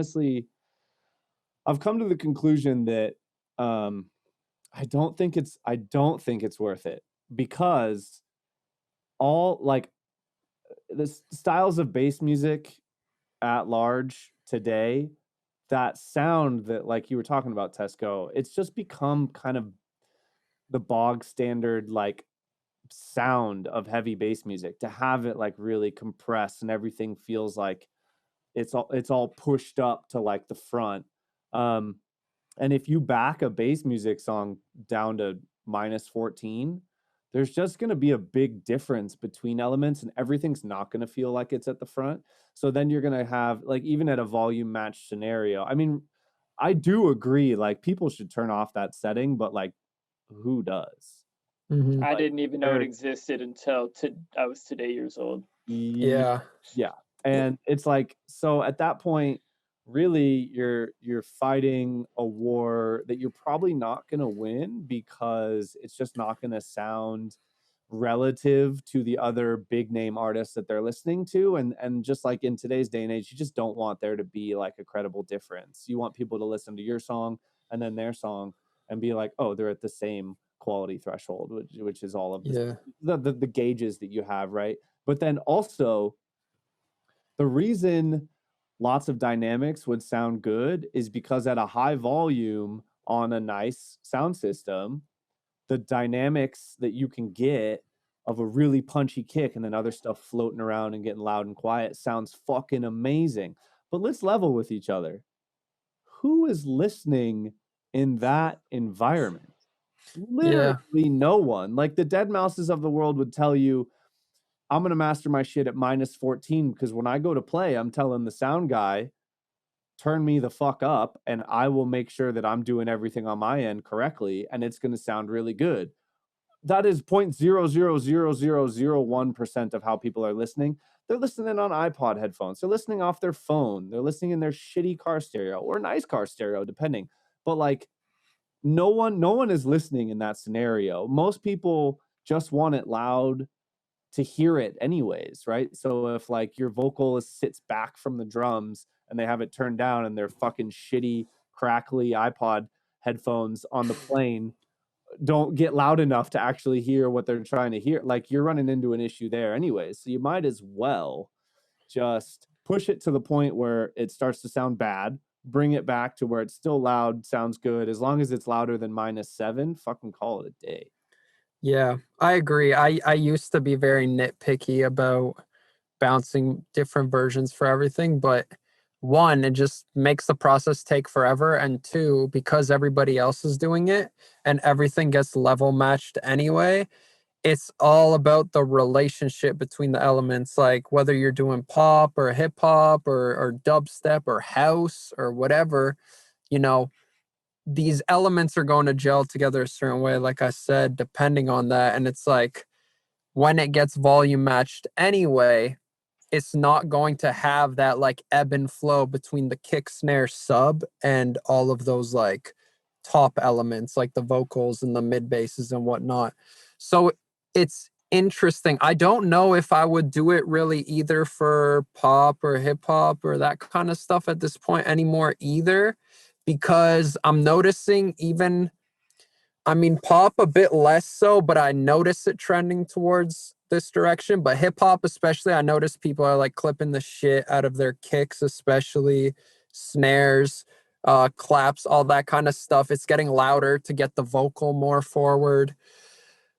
to the conclusion that I don't think it's worth it, because all like the styles of bass music at large today, that sound that like you were talking about, Tesco, it's just become kind of the bog standard like sound of heavy bass music, to have it like really compressed and everything feels like it's all pushed up to like the front. And if you back a bass music song down to -14, there's just going to be a big difference between elements, and everything's not going to feel like it's at the front. So then you're going to have like, even at a volume matched scenario, I mean, I do agree, like people should turn off that setting, but like who does? I didn't even know it existed until I was today years old. Yeah. And it's like, so at that point, really you're fighting a war that you're probably not going to win, because it's just not going to sound relative to the other big name artists that they're listening to. And just like in today's day and age, you just don't want there to be like a credible difference. You want people to listen to your song and then their song and be like, oh, they're at the same quality threshold, which is all of the gauges that you have, right? But then also, the reason lots of dynamics would sound good is because at a high volume on a nice sound system, the dynamics that you can get of a really punchy kick and then other stuff floating around and getting loud and quiet sounds fucking amazing. But let's level with each other. Who is listening in that environment? Literally no one. Like the Dead Mouses of the world would tell you, I'm going to master my shit at -14 because when I go to play, I'm telling the sound guy, turn me the fuck up, and I will make sure that I'm doing everything on my end correctly, and it's going to sound really good. That is 0.000001% of how people are listening. They're listening on iPod headphones. They're listening off their phone. They're listening in their shitty car stereo or nice car stereo, depending. But like, no one is listening in that scenario. Most people just want it loud to hear it anyways, right? So if like your vocalist sits back from the drums and they have it turned down and they're fucking shitty, crackly iPod headphones on the plane don't get loud enough to actually hear what they're trying to hear, like you're running into an issue there anyways. So you might as well just push it to the point where it starts to sound bad, bring it back to where it's still loud, sounds good. As long as it's louder than -7, fucking call it a day. Yeah, I agree. I used to be very nitpicky about bouncing different versions for everything, but one, it just makes the process take forever, and two, because everybody else is doing it and everything gets level matched anyway, it's all about the relationship between the elements, like whether you're doing pop or hip hop or dubstep or house or whatever, you know, these elements are going to gel together a certain way, like I said, depending on that. And it's like when it gets volume matched anyway, it's not going to have that like ebb and flow between the kick, snare, sub, and all of those like top elements, like the vocals and the mid basses and whatnot. So it's interesting. I don't know if I would do it really either for pop or hip hop or that kind of stuff at this point anymore either, because I'm noticing even, I mean, pop a bit less so, but I notice it trending towards this direction. But hip hop, especially, I notice people are like clipping the shit out of their kicks, especially snares, claps, all that kind of stuff. It's getting louder to get the vocal more forward.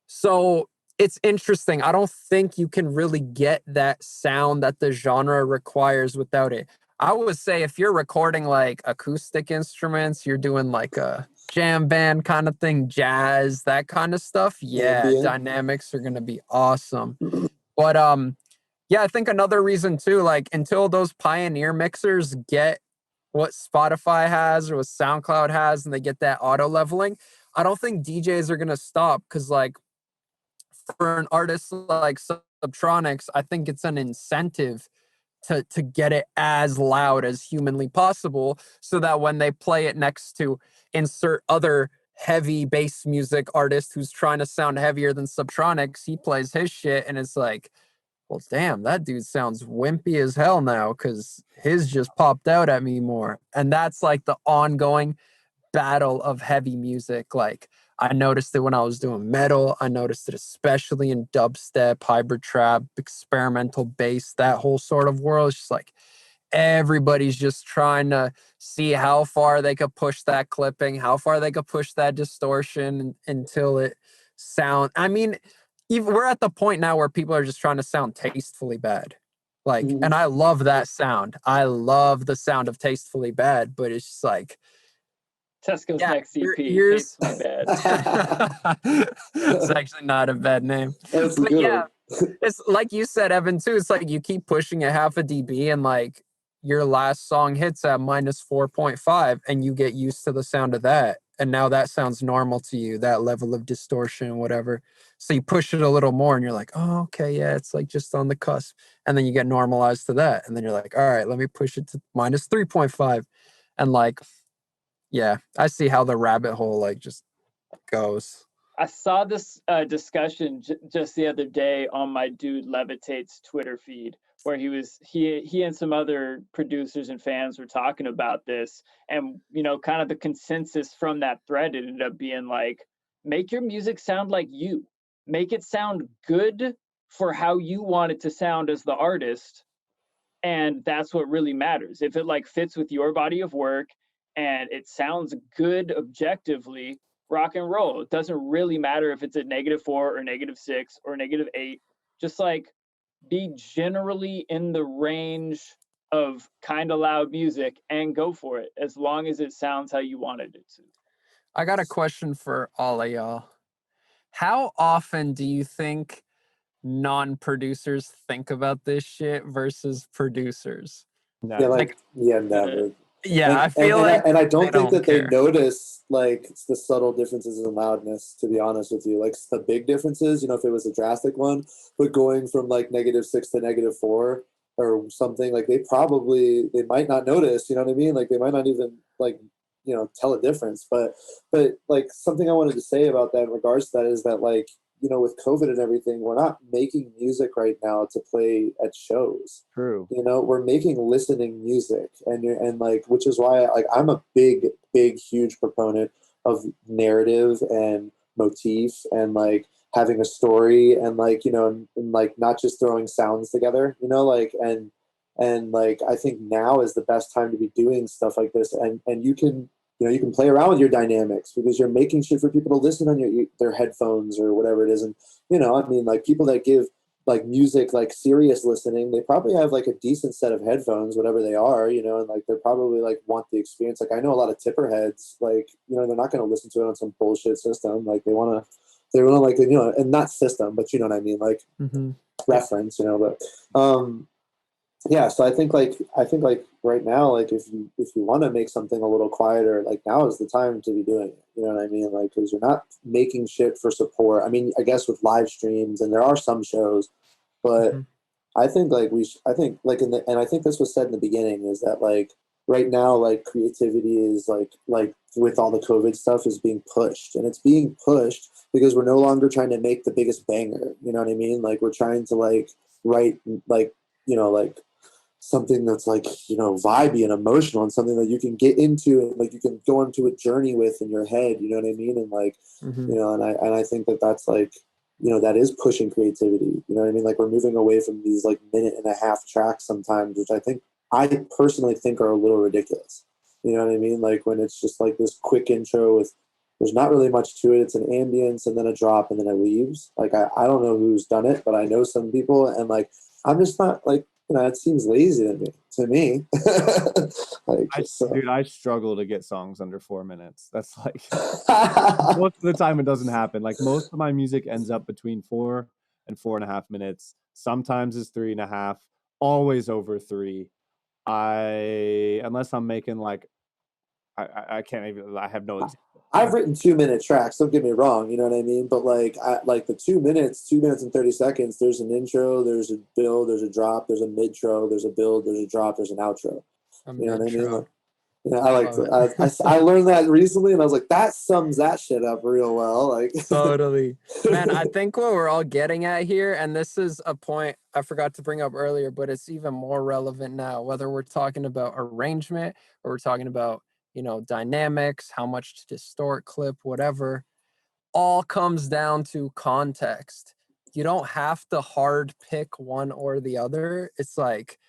So it's interesting. I don't think you can really get that sound that the genre requires without it. I would say if you're recording like acoustic instruments, you're doing like a jam band kind of thing, jazz, that kind of stuff. Yeah, Ambient. dynamics are gonna be awesome. But yeah, I think another reason too, like until those pioneer mixers get what Spotify has or what SoundCloud has and they get that auto leveling, I don't think DJs are gonna stop because like for an artist like Subtronics, I think it's an incentive to get it as loud as humanly possible so that when they play it next to insert other heavy bass music artist who's trying to sound heavier than Subtronics, he plays his shit and it's like, well, damn, that dude sounds wimpy as hell now because his just popped out at me more. And that's like the ongoing battle of heavy music. Like I noticed it when I was doing metal. I noticed it especially in dubstep, hybrid trap, experimental bass, that whole sort of world. It's just like everybody's just trying to see how far they could push that clipping, how far they could push that distortion until it sound. I mean, even we're at the point now where people are just trying to sound tastefully bad. Like, and I love that sound. I love the sound of tastefully bad, but it's just like Tesco's next EP. Here's Bad. It's actually not a bad name. That's But good. yeah, it's like you said, Evan, too. It's like you keep pushing it half a dB and like your last song hits at -4.5 and you get used to the sound of that. And now that sounds normal to you, that level of distortion, whatever. So you push it a little more and you're like, oh, okay, yeah, it's like just on the cusp. And then you get normalized to that. And then you're like, all right, let me push it to -3.5. And like, yeah, I see how the rabbit hole like just goes. I saw this discussion just the other day on my dude Levitate's Twitter feed, where he and some other producers and fans were talking about this, and you know, kind of the consensus from that thread ended up being like, make your music sound like you, make it sound good for how you want it to sound as the artist, and that's what really matters. If it like fits with your body of work and it sounds good objectively, rock and roll. It doesn't really matter if it's at -4 or -6 or -8. Just like be generally in the range of kind of loud music and go for it as long as it sounds how you wanted it to. I got a question for all of y'all. How often do you think non-producers think about this shit versus producers. Yeah, No. like yeah, never. Yeah, I feel like I don't they think don't that they care. notice like the subtle differences in loudness, to be honest with you. Like the big differences, you know, if it was a drastic one, but going from like -6 to -4 or something, like they might not notice, you know what I mean? Like they might not even like, you know, tell a difference. But like something I wanted to say about that in regards to that is that like, you know, with COVID and everything, we're not making music right now to play at shows. True. You know, we're making listening music, and like, which is why like I'm a big, huge proponent of narrative and motif and like having a story and like, you know, and like not just throwing sounds together, you know, like and like I think now is the best time to be doing stuff like this, and you can, you know, you can play around with your dynamics because you're making shit for people to listen on their headphones or whatever it is. And you know, I mean, like people that give like music like serious listening, they probably have like a decent set of headphones, whatever they are, you know, and like they're probably like want the experience. Like I know a lot of tipper heads, like, you know, they're not going to listen to it on some bullshit system. Like they want to like, you know, and not system, but you know what I mean, like reference, you know. But yeah, so I think like right now, like if you want to make something a little quieter, like now is the time to be doing it. You know what I mean? Like, because you're not making shit for support. I mean, I guess with live streams, and there are some shows, but I think like I think like and I think this was said in the beginning is that like right now, like creativity is like with all the COVID stuff is being pushed, and it's being pushed because we're no longer trying to make the biggest banger. You know what I mean? Like we're trying to like write like, you know, like something that's like, you know, vibey and emotional and something that you can get into and like you can go into a journey with in your head, you know what I mean? And like, you know, and I think that that's like, you know, that is pushing creativity, you know what I mean? Like we're moving away from these like 1.5-minute tracks sometimes, which I personally think are a little ridiculous. You know what I mean? Like when it's just like this quick intro with, there's not really much to it. It's an ambience and then a drop and then it leaves. Like I don't know who's done it, but I know some people, and like I'm just not like, you know, it seems lazy to me. Like, Dude, I struggle to get songs under 4 minutes. That's like most of the time it doesn't happen. Like most of my music ends up between 4 and 4.5 minutes. Sometimes it's 3.5. Always over 3. Unless I'm making like I can't even. I have no example. I've written 2-minute tracks. Don't get me wrong, you know what I mean. But like, like the 2 minutes, 2 minutes and 30 seconds. There's an intro, there's a build, there's a drop, there's a midtro, there's a build, there's a drop, there's an outro. You know what I mean? Like, you know, I learned that recently, and I was like, that sums that shit up real well. Like, Totally, man. I think what we're all getting at here, and this is a point I forgot to bring up earlier, but it's even more relevant now. Whether we're talking about arrangement or we're talking about, you know, dynamics, how much to distort, clip, whatever, all comes down to context. You don't have to hard pick one or the other. It's like,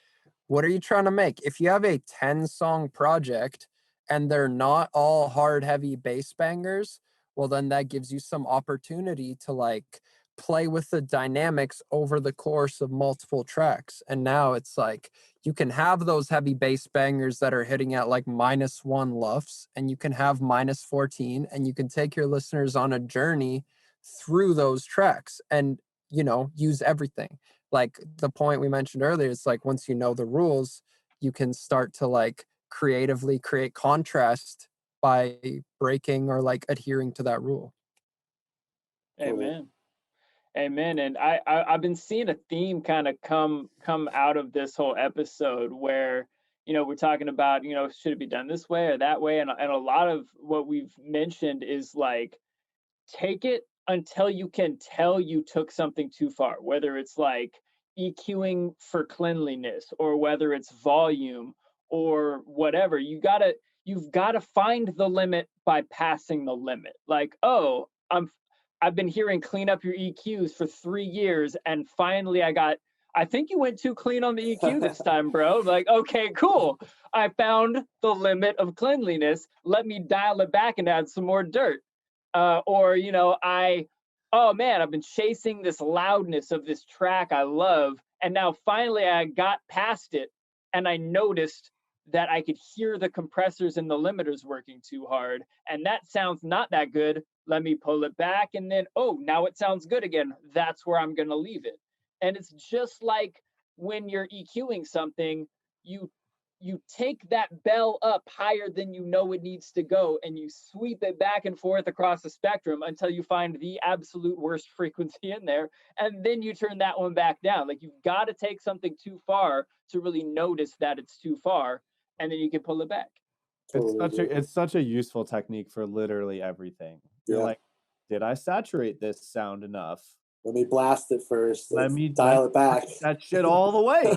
what are you trying to make? If you have a 10-song project and they're not all hard, heavy bass bangers, well, then that gives you some opportunity to like play with the dynamics over the course of multiple tracks. And now it's like you can have those heavy bass bangers that are hitting at like -1 LUFS, and you can have -14, and you can take your listeners on a journey through those tracks and, you know, use everything. Like the point we mentioned earlier, it's like once you know the rules, you can start to like creatively create contrast by breaking or like adhering to that rule. Amen. Amen. And I've been seeing a theme kind of come out of this whole episode where, you know, we're talking about, you know, should it be done this way or that way? And a lot of what we've mentioned is like, take it until you can tell you took something too far, whether it's like EQing for cleanliness or whether it's volume or whatever. You've got to find the limit by passing the limit. Like, oh, I've been hearing clean up your EQs for 3 years, and finally I think you went too clean on the EQ this time, bro. Like, okay, cool. I found the limit of cleanliness. Let me dial it back and add some more dirt. Or, you know, oh man, I've been chasing this loudness of this track I love, and now finally I got past it, and I noticed that I could hear the compressors and the limiters working too hard, and that sounds not that good. Let me pull it back, and then, oh, now it sounds good again. That's where I'm gonna leave it. And it's just like when you're EQing something, you take that bell up higher than you know it needs to go, and you sweep it back and forth across the spectrum until you find the absolute worst frequency in there, and then you turn that one back down. Like, you've got to take something too far to really notice that it's too far, and then you can pull it back. It's such a useful technique for literally everything. You're like, did I saturate this sound enough? Let me blast it first. Let me dial it back. That shit all the way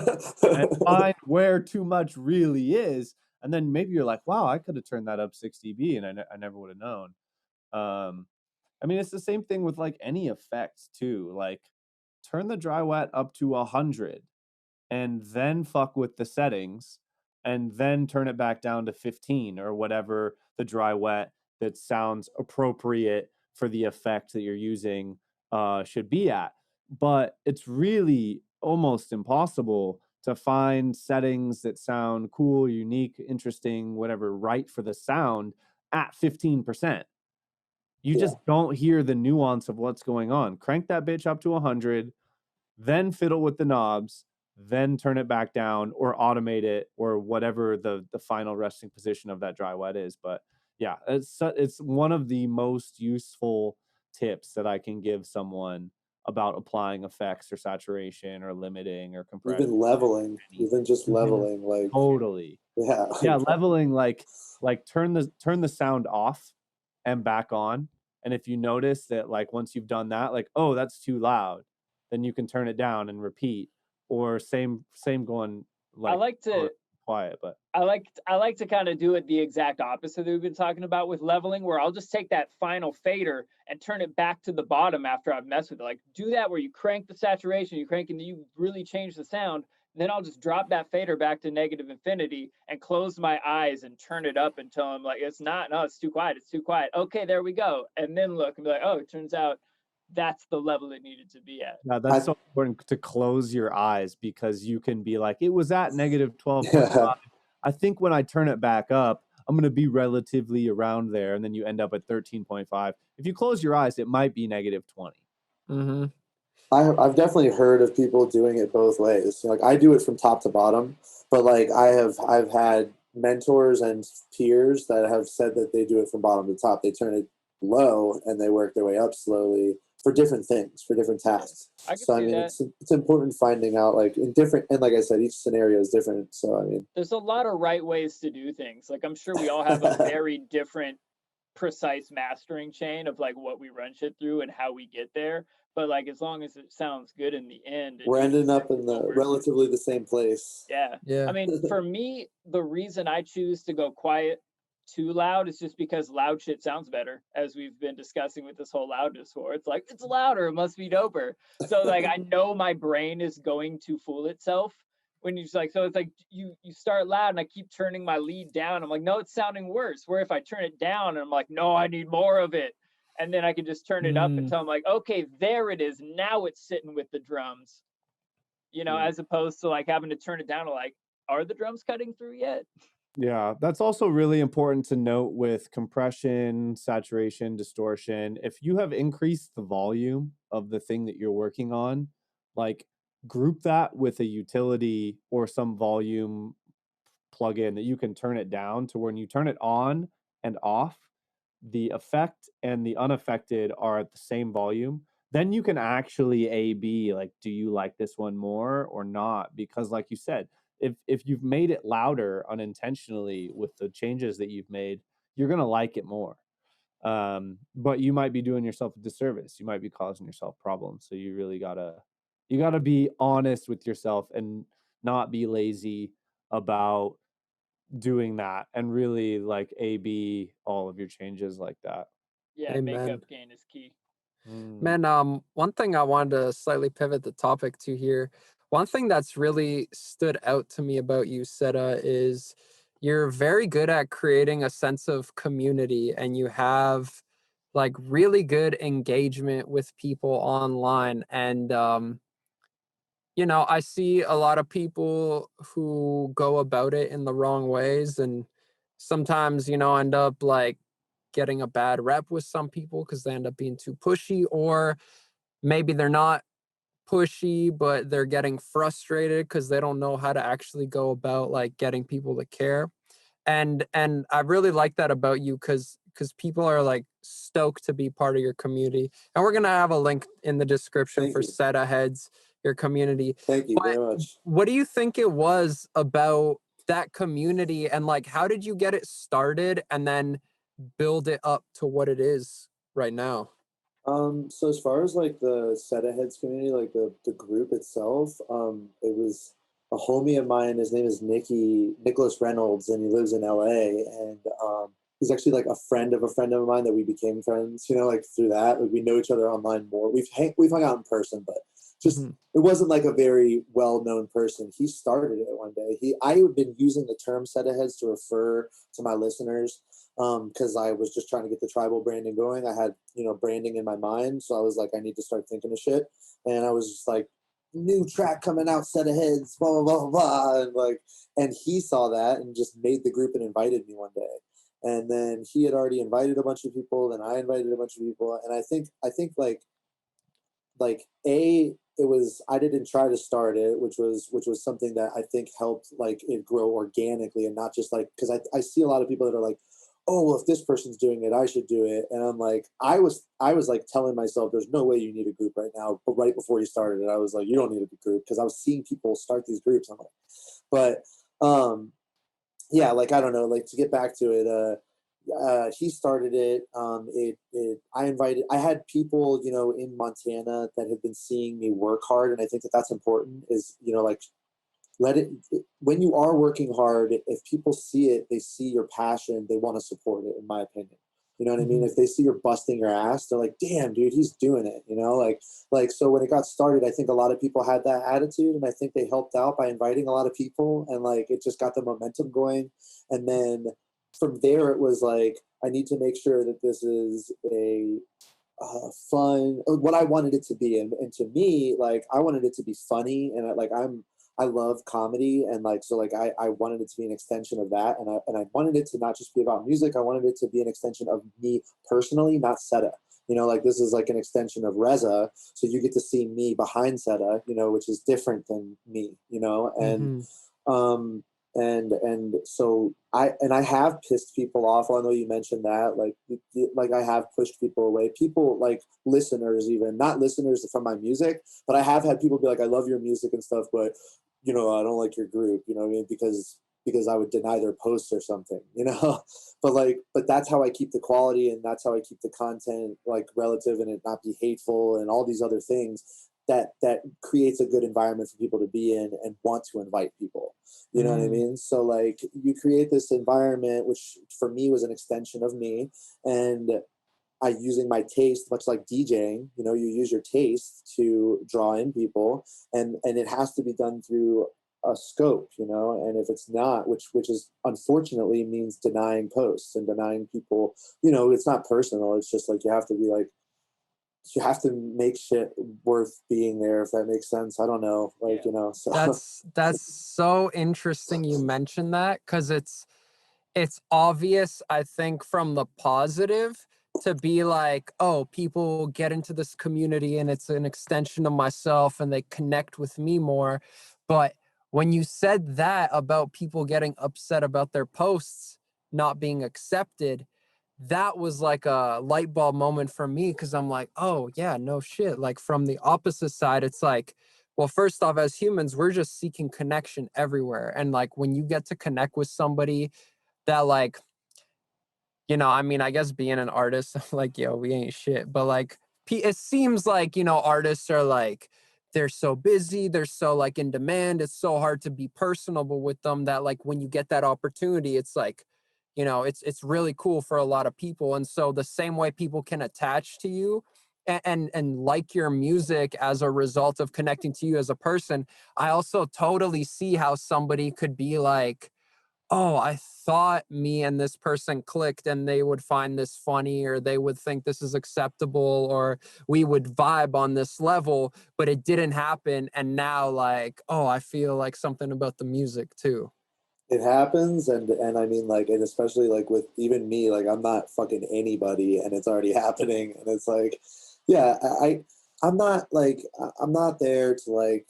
and find where too much really is. And then maybe you're like, wow, I could have turned that up 6 dB and I never would have known. I mean, it's the same thing with like any effects too. Like, turn the dry wet up to 100 and then fuck with the settings and then turn it back down to 15 or whatever the dry wet that sounds appropriate for the effect that you're using should be at. But it's really almost impossible to find settings that sound cool, unique, interesting, whatever, right for the sound at 15%. You just don't hear the nuance of what's going on. Crank that bitch up to 100, then fiddle with the knobs, then turn it back down or automate it or whatever the final resting position of that dry wet is. But yeah, it's one of the most useful tips that I can give someone about applying effects or saturation or limiting or compression. Even leveling, even just leveling, like totally. Yeah, leveling, like turn the sound off and back on. And if you notice that, like, once you've done that, like, oh, that's too loud, then you can turn it down and repeat. Or same going, like, I like to quiet, but I like to kind of do it the exact opposite that we've been talking about with leveling, where I'll just take that final fader and turn it back to the bottom after I've messed with it. Like, do that where you crank the saturation, you crank and you really change the sound. Then I'll just drop that fader back to negative infinity and close my eyes and turn it up until I'm like, it's too quiet. It's too quiet. Okay, there we go. And then look and be like, oh, it turns out that's the level it needed to be at. Yeah, that's so important to close your eyes, because you can be like, it was at negative 12.5. I think when I turn it back up, I'm going to be relatively around there. And then you end up at 13.5. If you close your eyes, it might be negative 20. Mm-hmm. I've definitely heard of people doing it both ways. Like, I do it from top to bottom, but like I've had mentors and peers that have said that they do it from bottom to top. They turn it low and they work their way up slowly for different things, for different tasks. So I mean, it's important finding out, like, in different, and like I said, each scenario is different. So I mean, there's a lot of right ways to do things. Like, I'm sure we all have a very different precise mastering chain of like what we run shit through and how we get there. But like, as long as it sounds good in the end, we're ending up in relatively the same place. Yeah. I mean, for me, the reason I choose to go quiet too loud is just because loud shit sounds better, as we've been discussing with this whole loudness war. It's like, it's louder, it must be doper. So like, I know my brain is going to fool itself when you just like, so it's like you start loud and I keep turning my lead down. I'm like, no, it's sounding worse. Where if I turn it down and I'm like, no, I need more of it. And then I can just turn it up until I'm like, okay, there it is. Now it's sitting with the drums, you know, as opposed to like having to turn it down to like, are the drums cutting through yet? Yeah, that's also really important to note with compression, saturation, distortion. If you have increased the volume of the thing that you're working on, like, group that with a utility or some volume plugin that you can turn it down to when you turn it on and off, the effect and the unaffected are at the same volume. Then you can actually A/B, like, do you like this one more or not? Because like you said, if you've made it louder unintentionally with the changes that you've made, you're going to like it more. But you might be doing yourself a disservice. You might be causing yourself problems. So you really gotta be honest with yourself and not be lazy about doing that, and really like A/B all of your changes like that. Yeah, makeup gain is key. Man, one thing I wanted to slightly pivot the topic to here. One thing that's really stood out to me about you, SEDA, is you're very good at creating a sense of community, and you have like really good engagement with people online. And you know, I see a lot of people who go about it in the wrong ways, and sometimes, you know, end up like getting a bad rep with some people because they end up being too pushy, or maybe they're not pushy, but they're getting frustrated because they don't know how to actually go about like getting people to care. And I really like that about you because people are like stoked to be part of your community. And we're gonna have a link in the description Thank for you. SEDA Heads, your community. Thank you But very much. what do you think it was about that community, and like how did you get it started and then build it up to what it is right now? So as far as like the SEDA Heads community, like the group itself, it was a homie of mine. His name is Nicholas Reynolds, and he lives in LA. And he's actually like a friend of mine that we became friends. You know, like through that, like we know each other online more. We've hung out in person, but just it wasn't like a very well known person. He started it one day. I had been using the term SEDA Heads to refer to my listeners, because I was just trying to get the tribal branding going. I had, branding in my mind. So I was like, I need to start thinking of shit. And I was just like, new track coming out, SEDA Heads, blah, blah, blah, blah. And he saw that and just made the group and invited me one day. And then he had already invited a bunch of people. Then I invited a bunch of people. And I think I didn't try to start it, which was something that I think helped like it grow organically and not just like, because I see a lot of people that are like, oh, well, if this person's doing it, I should do it. And I'm like, I was like telling myself, there's no way you need a group right now. But right before you started it, I was like, you don't need a group, because I was seeing people start these groups. I'm like, but yeah, like, I don't know, like to get back to it, he started it. I had people, in Montana that had been seeing me work hard. And I think that that's important is, like, when you are working hard, if people see it, they see your passion, they want to support it, in my opinion. You know what I mean? If they see you're busting your ass, they're like, damn, dude, he's doing it, like, so when it got started, I think a lot of people had that attitude, and I think they helped out by inviting a lot of people, and like, it just got the momentum going. And then from there, it was like, I need to make sure that this is a fun, what I wanted it to be. And to me, like, I wanted it to be funny, and I love comedy, and like, so like I wanted it to be an extension of that, and I wanted it to not just be about music. I wanted it to be an extension of me personally, not SEDA. Like, this is like an extension of Reza, so you get to see me behind SEDA, which is different than me, and and so I have pissed people off. I know you mentioned that, like I have pushed people away, people like listeners, even not listeners from my music, but I have had people be like, I love your music and stuff, but I don't like your group, what I mean, because I would deny their posts or something, but that's how I keep the quality, and that's how I keep the content like relative, and it not be hateful and all these other things that creates a good environment for people to be in and want to invite people. You know what I mean? So like, you create this environment, which for me was an extension of me, and I using my taste, much like DJing, you use your taste to draw in people, and it has to be done through a scope, and if it's not, which is unfortunately means denying posts and denying people, it's not personal. It's just like, you have to be like, you have to make shit worth being there, if that makes sense. I don't know, like, so That's so interesting you mentioned that, because it's obvious, I think, from the positive to be like, oh, people get into this community and it's an extension of myself and they connect with me more. But when you said that about people getting upset about their posts not being accepted, that was like a light bulb moment for me, because I'm like, oh yeah, no shit. Like, from the opposite side, it's like, well, first off, as humans, we're just seeking connection everywhere. And like, when you get to connect with somebody that like, I mean, I guess being an artist, like, yo, we ain't shit, but like, it seems like, artists are like, they're so busy, they're so like in demand, it's so hard to be personable with them, that like, when you get that opportunity, it's like, it's really cool for a lot of people. And so the same way people can attach to you and like your music as a result of connecting to you as a person, I also totally see how somebody could be like, oh, I thought me and this person clicked and they would find this funny, or they would think this is acceptable, or we would vibe on this level, but it didn't happen. And now, like, oh, I feel like something about the music too. it happens. And I mean, like, and especially like with even me, like, I'm not fucking anybody, and it's already happening. And it's like, yeah, I'm not like I'm not there to like,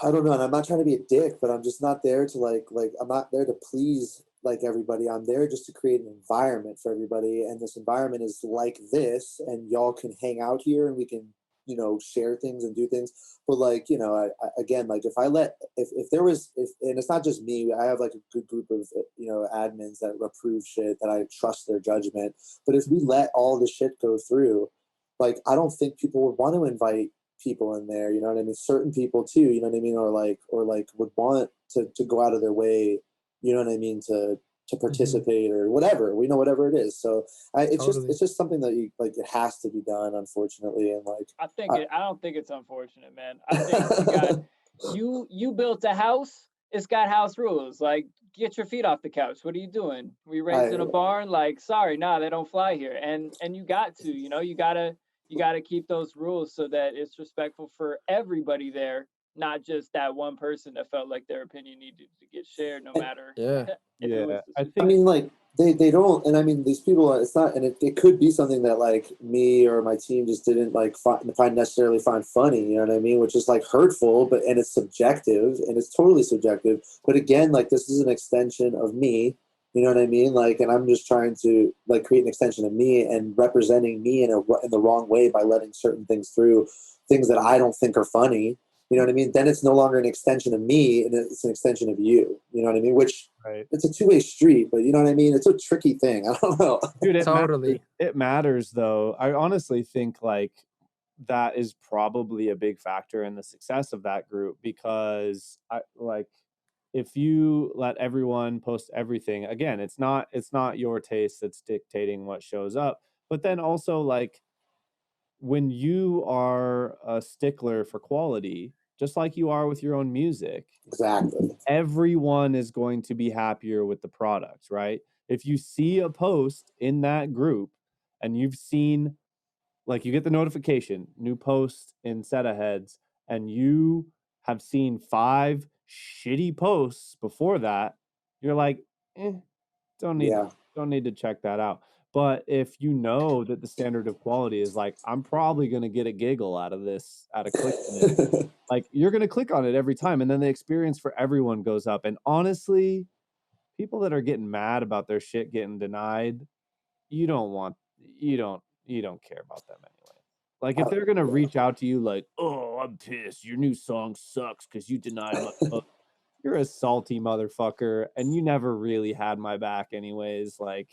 I don't know, and I'm not trying to be a dick, but I'm just not there to like I'm not there to please like everybody. I'm there just to create an environment for everybody, and this environment is like this, and y'all can hang out here, and we can, you know, share things and do things. But like, you know, again, like if there was, if, and it's not just me, I have like a good group of, you know, admins that approve shit that I trust their judgment. But if we let all the shit go through, like I don't think people would want to invite people in there, you know what I mean? Certain people too, you know what I mean? Or like would want to go out of their way, you know what I mean, to participate or whatever, we know whatever it is. So it's just something that you like, it has to be done, unfortunately. And like, I don't think it's unfortunate, man. I think you built a house, it's got house rules. Like, get your feet off the couch. What are you doing? We raised in a barn? Like, sorry, nah, they don't fly here. And you got to, you know, you gotta keep those rules so that it's respectful for everybody there, not just that one person that felt like their opinion needed to get shared, no matter Yeah. if it was I the I mean, like they don't, and I mean these people. It's not, and it could be something that like me or my team just didn't like necessarily find funny. You know what I mean? Which is like hurtful, but and it's subjective, and it's totally subjective. But again, like this is an extension of me. You know what I mean? Like, and I'm just trying to like create an extension of me and representing me in the wrong way by letting certain things through, things that I don't think are funny. You know what I mean? Then it's no longer an extension of me, and it's an extension of you. You know what I mean? Which Right. it's a two-way street, but you know what I mean? It's a tricky thing. I don't know. Dude, Totally. it matters though. I honestly think like that is probably a big factor in the success of that group, because I like, if you let everyone post everything, again, it's not your taste that's dictating what shows up. But then also like, when you are a stickler for quality, just like you are with your own music, Exactly. everyone is going to be happier with the product, right? If you see a post in that group and you've seen, like, you get the notification, new post in SEDA heads, and you have seen 5 shitty posts before that, you're like, don't need Yeah. to check that out. But if you know that the standard of quality is like, I'm probably going to get a giggle out of clicking it, like, you're going to click on it every time, and then the experience for everyone goes up. And honestly, people that are getting mad about their shit getting denied, you don't care about them anyway. Like, if they're going to reach out to you like, oh, I'm pissed, your new song sucks because you denied my post, you're a salty motherfucker, and you never really had my back anyways. Like,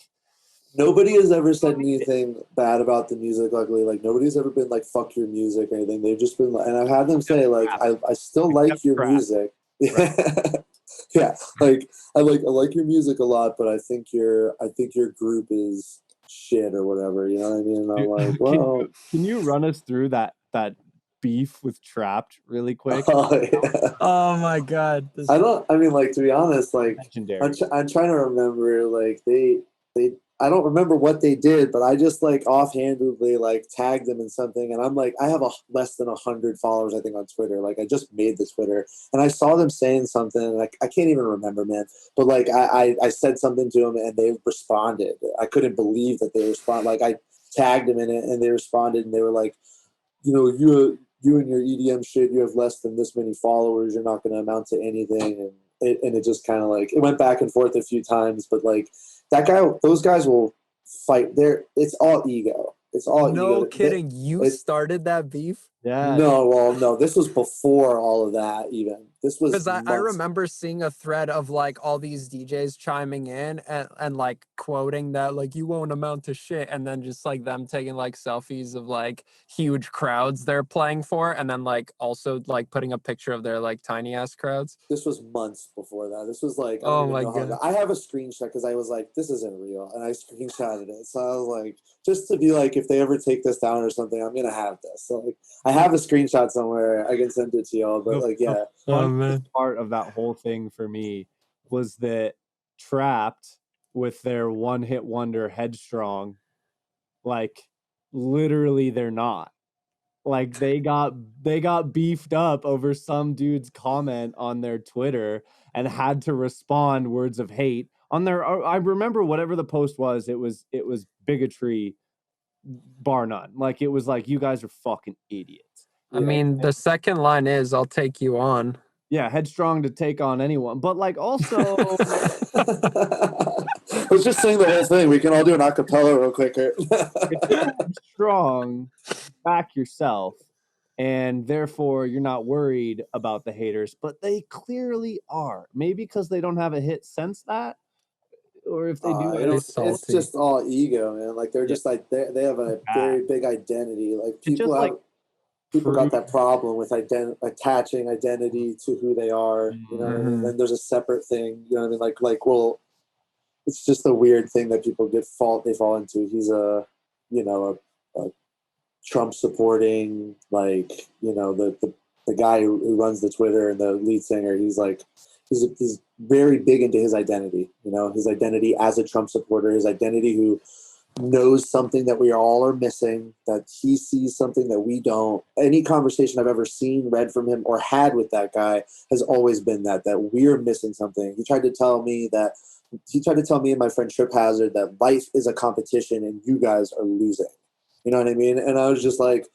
Nobody has ever said anything bad about the music, luckily. Like, nobody's ever been like, fuck your music or anything. They've just been like, and I've had them say, like, I still like your music. Right. Yeah. Like, I like your music a lot, but I think your group is shit or whatever. You know what I mean? And I'm like, well, can you run us through that beef with Trapp'd really quick? yeah. Oh my God. I mean, like, to be honest, like, Legendary. I'm trying to remember, like, they, I don't remember what they did, but I just, like, offhandedly, like, tagged them in something, and I'm like, I have less than 100 followers, I think, on Twitter. Like, I just made the Twitter, and I saw them saying something, and I can't even remember, man, but, like, I said something to them, and they responded. I couldn't believe that they responded. Like, I tagged them in it, and they responded, and they were like, you know, you and your EDM shit, you have less than this many followers, you're not going to amount to anything. And it just kind of like, it went back and forth a few times, but like those guys will fight there. It's all ego. It's all ego. No kidding. You started that beef? Yeah. No, this was before all of that even. This was Because I months. remember seeing a thread of like all these DJs chiming in and like quoting that like you won't amount to shit, and then just like them taking like selfies of like huge crowds they're playing for, and then like also like putting a picture of their like tiny ass crowds. This was months before that. This was like, I Oh don't even my know how God. I have a screenshot because I was like, this isn't real. And I screenshotted it. So I was like, just to be like, if they ever take this down or something, I'm going to have this. So like, I have a screenshot somewhere. I can send it to y'all. But like, yeah. The Oh, funniest man. part of that whole thing for me was that Trapp'd, with their one-hit wonder Headstrong, like, literally they're not. Like, they got beefed up over some dude's comment on their Twitter and had to respond words of hate on their, I remember whatever the post was, it was bigotry bar none. Like, it was like, you guys are fucking idiots. I mean, the second line is, "I'll take you on." Yeah, headstrong to take on anyone. But like, also, Let's just sing the whole thing. We can all do an acapella real quick. if you're headstrong, back yourself, and therefore you're not worried about the haters. But they clearly are. Maybe because they don't have a hit since that, or if they do, it's just all ego, man. Like, they're just like, they have a very big identity. Like, people have, people got that problem with attaching identity to who they are. You know what I mean? And there's a separate thing. You know what I mean? Like, well, it's just a weird thing that people they fall into. He's a Trump supporting, like, the guy who runs the Twitter and the lead singer. He's like, he's very big into his identity. His identity as a Trump supporter. His identity who knows something that we all are missing, that he sees something that we don't. Any conversation I've ever seen, read from him, or had with that guy has always been that we're missing something. He tried to tell me and my friend Trip Hazard that life is a competition and you guys are losing. You know what I mean? And I was just like,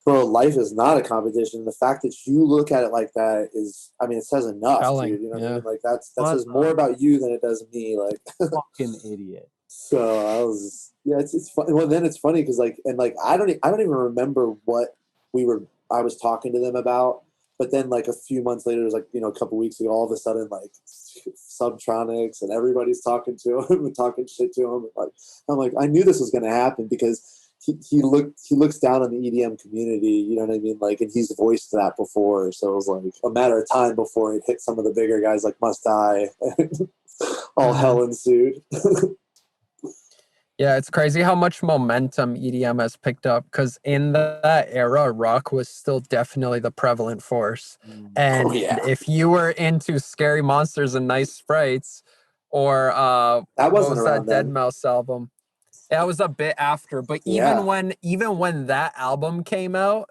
bro, life is not a competition. The fact that you look at it like that is, I mean, it says enough, dude. You know what I mean? Like, that says more about you than it does me. Like, fucking idiot. So I was, it's funny. Well, then it's funny because I don't even remember what I was talking to them about. But then, like, a few months later, it was like, a couple weeks ago, all of a sudden, like, Subtronics and everybody's talking to him and talking shit to him. And I'm like, I knew this was going to happen because he looks down on the EDM community. You know what I mean? Like, and he's voiced that before. So it was like a matter of time before it hit some of the bigger guys like Must Die. All hell ensued. Yeah, it's crazy how much momentum EDM has picked up, because in that era, rock was still definitely the prevalent force. And if you were into Scary Monsters and Nice Sprites, or that wasn't what was around that then. Deadmau5 album? That was a bit after, but even when that album came out,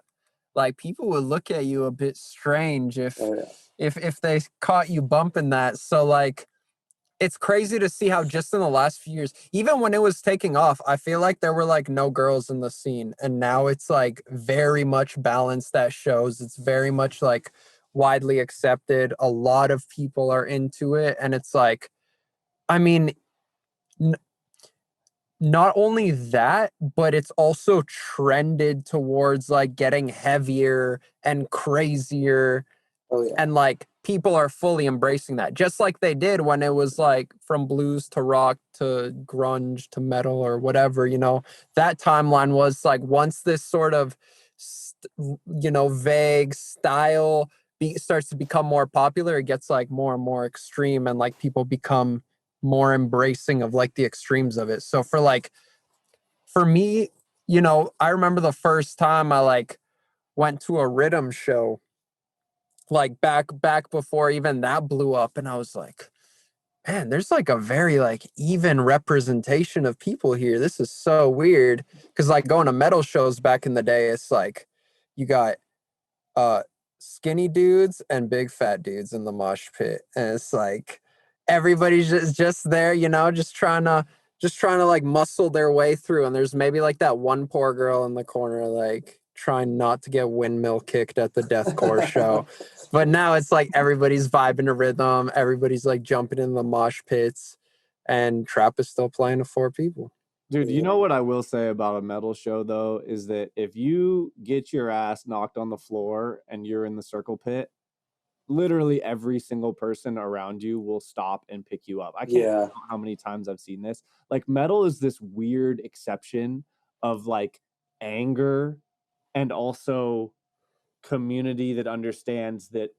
like, people would look at you a bit strange if they caught you bumping that. So, like, it's crazy to see how just in the last few years, even when it was taking off, I feel like there were like no girls in the scene. And now it's like very much balanced at shows. It's very much like widely accepted. A lot of people are into it. And it's like, I mean, not only that, but it's also trended towards like getting heavier and crazier. And like, people are fully embracing that, just like they did when it was like from blues to rock to grunge to metal or whatever. That timeline was like, once this sort of vague style starts to become more popular, it gets like more and more extreme, and like people become more embracing of like the extremes of it. So for me, I remember the first time I like went to a rhythm show, like back before even that blew up, and I was like, man, there's like a very like even representation of people here. This is so weird. Because like going to metal shows back in the day, it's like you got skinny dudes and big fat dudes in the mosh pit, and it's like everybody's just there, just trying to like muscle their way through, and there's maybe like that one poor girl in the corner like trying not to get windmill kicked at the deathcore show. But now it's like everybody's vibing to rhythm, everybody's like jumping in the mosh pits, and Trapp'd is still playing to 4 people. Dude, you know what I will say about a metal show, though, is that if you get your ass knocked on the floor and you're in the circle pit, literally every single person around you will stop and pick you up. I can't count how many times I've seen this. Like, metal is this weird exception of like anger and also community that understands that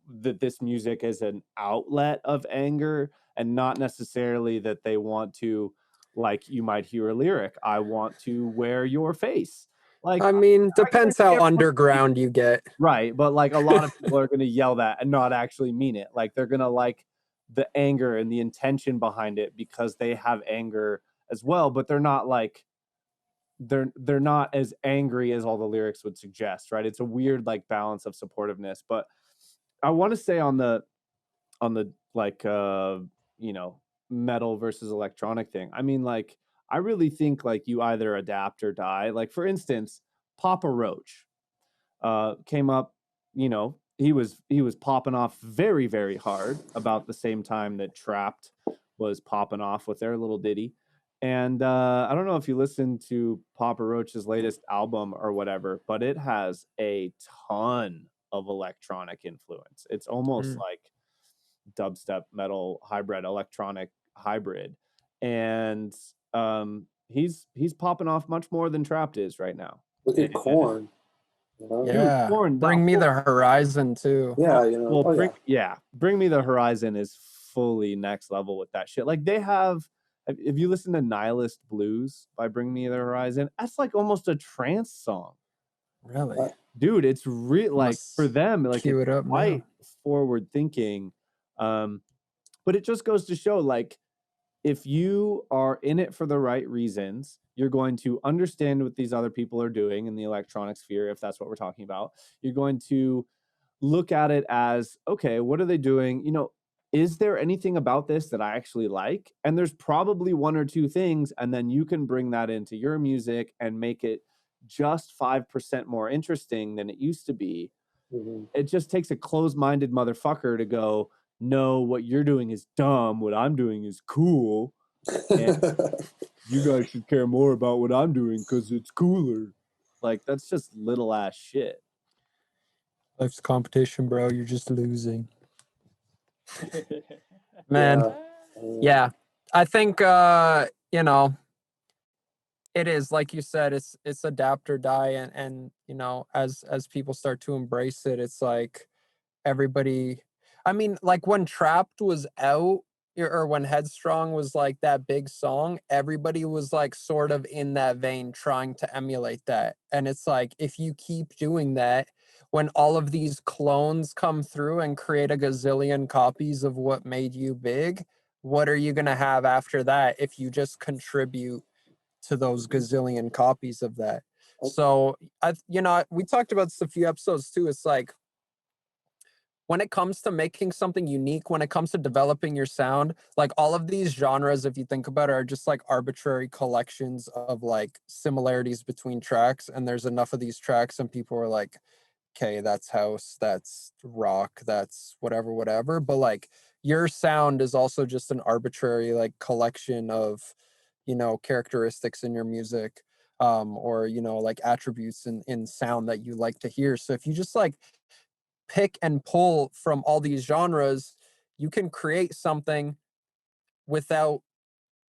this music is an outlet of anger, and not necessarily that they want to, like, you might hear a lyric, I want to wear your face. Like, I mean, depends how underground you get. Right, but like a lot of people are going to yell that and not actually mean it. Like, they're going to like the anger and the intention behind it because they have anger as well, but they're not like they're not as angry as all the lyrics would suggest, right? It's a weird like balance of supportiveness. But I want to say on the like metal versus electronic thing. I mean, like, I really think like you either adapt or die. Like for instance, Papa Roach came up, you know, he was popping off very, very hard about the same time that Trapp'd was popping off with their little ditty. And I don't know if you listened to Papa Roach's latest album or whatever, but it has a ton of electronic influence. It's almost like dubstep, metal, hybrid, electronic hybrid. And he's popping off much more than Trapp'd is right now. Look at Korn. You know? Yeah, Dude, Korn, Bring Me the Horizon too. Yeah, you know. Well, Bring Me the Horizon is fully next level with that shit. Like they have, if you listen to Nihilist Blues by Bring Me the Horizon, that's like almost a trance song. Really? Dude, it's real. Like for them, like cue it's it up quite forward thinking. But it just goes to show, like, if you are in it for the right reasons, you're going to understand what these other people are doing in the electronic sphere, if that's what we're talking about. You're going to look at it as, okay, what are they doing? You know, is there anything about this that I actually like? And there's probably one or two things, and then you can bring that into your music and make it just 5% more interesting than it used to be. It just takes a closed-minded motherfucker to go, no, what you're doing is dumb. What I'm doing is cool. And you guys should care more about what I'm doing because it's cooler. Like, that's just little ass shit. Life's competition, bro. You're just losing. Man. Yeah. I think you know, it is like you said, it's adapt or die, and you know, as people start to embrace it, it's like everybody, I mean, like when Trapp'd was out, or when Headstrong was like that big song, everybody was like sort of in that vein trying to emulate that. And it's like, if you keep doing that, when all of these clones come through and create a gazillion copies of what made you big, what are you going to have after that if you just contribute to those gazillion copies of that? So you know, we talked about this a few episodes too. It's like, when it comes to making something unique, when it comes to developing your sound, like all of these genres, if you think about it, are just like arbitrary collections of like similarities between tracks. And there's enough of these tracks and people are like, okay, that's house, that's rock, that's whatever. But like your sound is also just an arbitrary like collection of, you know, characteristics in your music, or, you know, like attributes in sound that you like to hear. So if you just like pick and pull from all these genres, you can create something without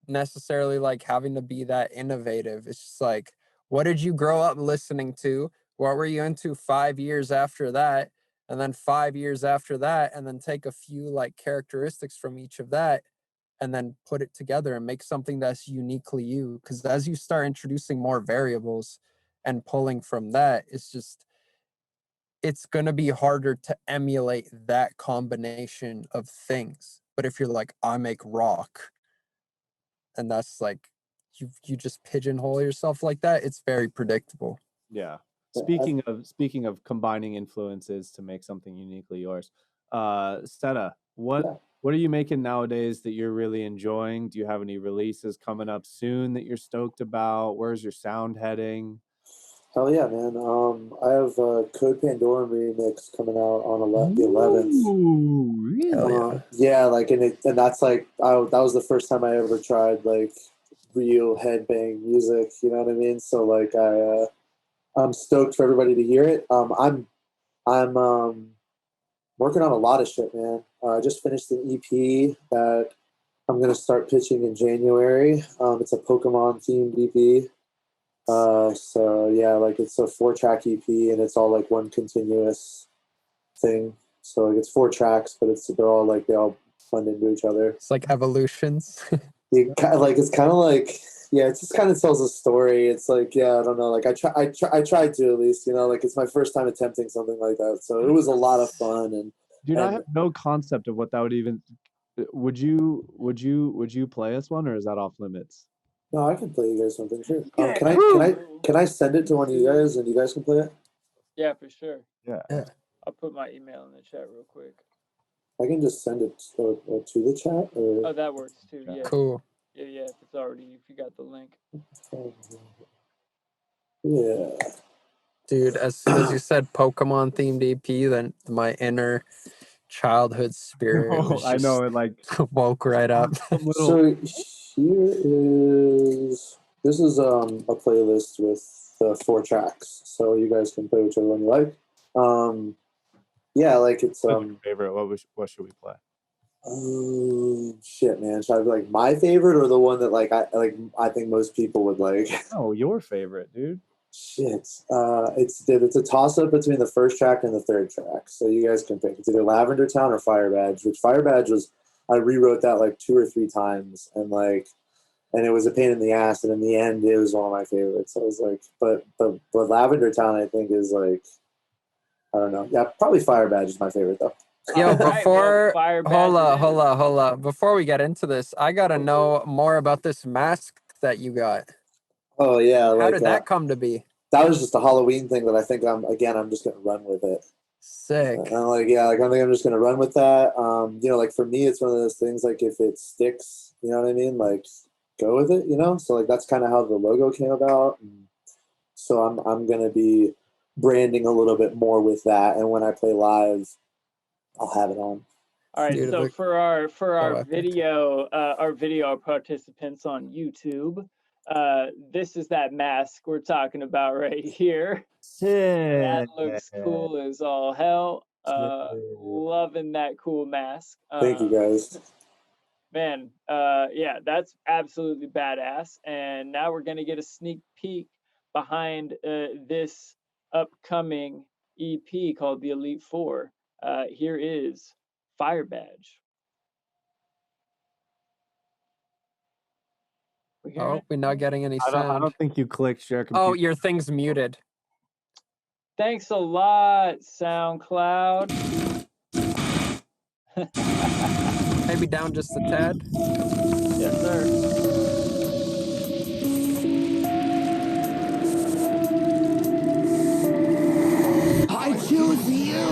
necessarily like having to be that innovative. It's just like, what did you grow up listening to? What were you into 5 years after that? And then 5 years after that, and then take a few like characteristics from each of that and then put it together and make something that's uniquely you. Because as you start introducing more variables and pulling from that, it's going to be harder to emulate that combination of things. But if you're like, I make rock, and that's like, you just pigeonhole yourself like that, it's very predictable. Yeah. Speaking of combining influences to make something uniquely yours, SEDA, what are you making nowadays that you're really enjoying? Do you have any releases coming up soon that you're stoked about? Where's your sound heading? Hell yeah, man. I have a Code Pandorum remix coming out on the 11th. Ooh, really? Yeah, like, and that's like, that was the first time I ever tried like real headbang music, you know what I mean? So like I'm stoked for everybody to hear it. I'm working on a lot of shit, man. I just finished an EP that I'm gonna start pitching in January. It's a Pokemon themed EP. So yeah, like it's a 4-track EP and it's all like one continuous thing. So like it's 4 tracks, but they all blend into each other. It's like evolutions. It's kind of like, yeah, it just kind of tells a story. It's like, yeah, I don't know. Like I tried to, at least, you know, like it's my first time attempting something like that. So it was a lot of fun. And dude, I have no concept of what that would even. Would you play us one, or is that off limits? No, I can play you guys something. Sure. Can I send it to one of you guys and you guys can play it? Yeah, for sure. Yeah. I'll put my email in the chat real quick. I can just send it to the chat. Or... Oh, that works too. Yeah. Cool. Yeah, if it's already, if you got the link. Yeah. Dude, as soon as you said Pokemon themed EP, then my inner childhood spirit was I just know it like woke right up. some little. So here is this is a playlist with 4 tracks, so you guys can play whichever one you like. Yeah, like it's What's your favorite? What should we play? shit, man. Should I be like my favorite or the one that I think most people would like? Oh, your favorite, dude. Shit. It's a toss up between the first track and the third track, so you guys can pick. It's either Lavender Town or Fire Badge. Which Fire Badge was I rewrote that like 2 or 3 times, and it was a pain in the ass, and in the end, it was one of my favorites. I was like, but Lavender Town, I think, is like, I don't know. Yeah, probably Fire Badge is my favorite though. Yo, All right, well, before Fire hold Badge it up. is. Before we get into this, I gotta know more about this mask that you got. Oh yeah, How like did that come to be? that was just a Halloween thing that I think I'm just gonna run with it. Sick. And I think I'm just gonna run with that. Like for me, it's one of those things. Like if it sticks, you know what I mean. Like go with it, you know. So like that's kind of how the logo came about. And so I'm gonna be branding a little bit more with that. And when I play live, I'll have it on. All right, Dude, so look- for our epic. video participants on YouTube, this is that mask we're talking about right here. That looks cool as all hell. Loving that cool mask. Thank you guys. Man, yeah, that's absolutely badass. And now we're gonna get a sneak peek behind this upcoming EP called the Elite Four. Here is Fire Badge. We hearing Oh, it? we're not getting any I sound. don't think you clicked share computer. Oh, your thing's muted. Thanks a lot, SoundCloud. Maybe down just a tad. Yes, sir. I choose you.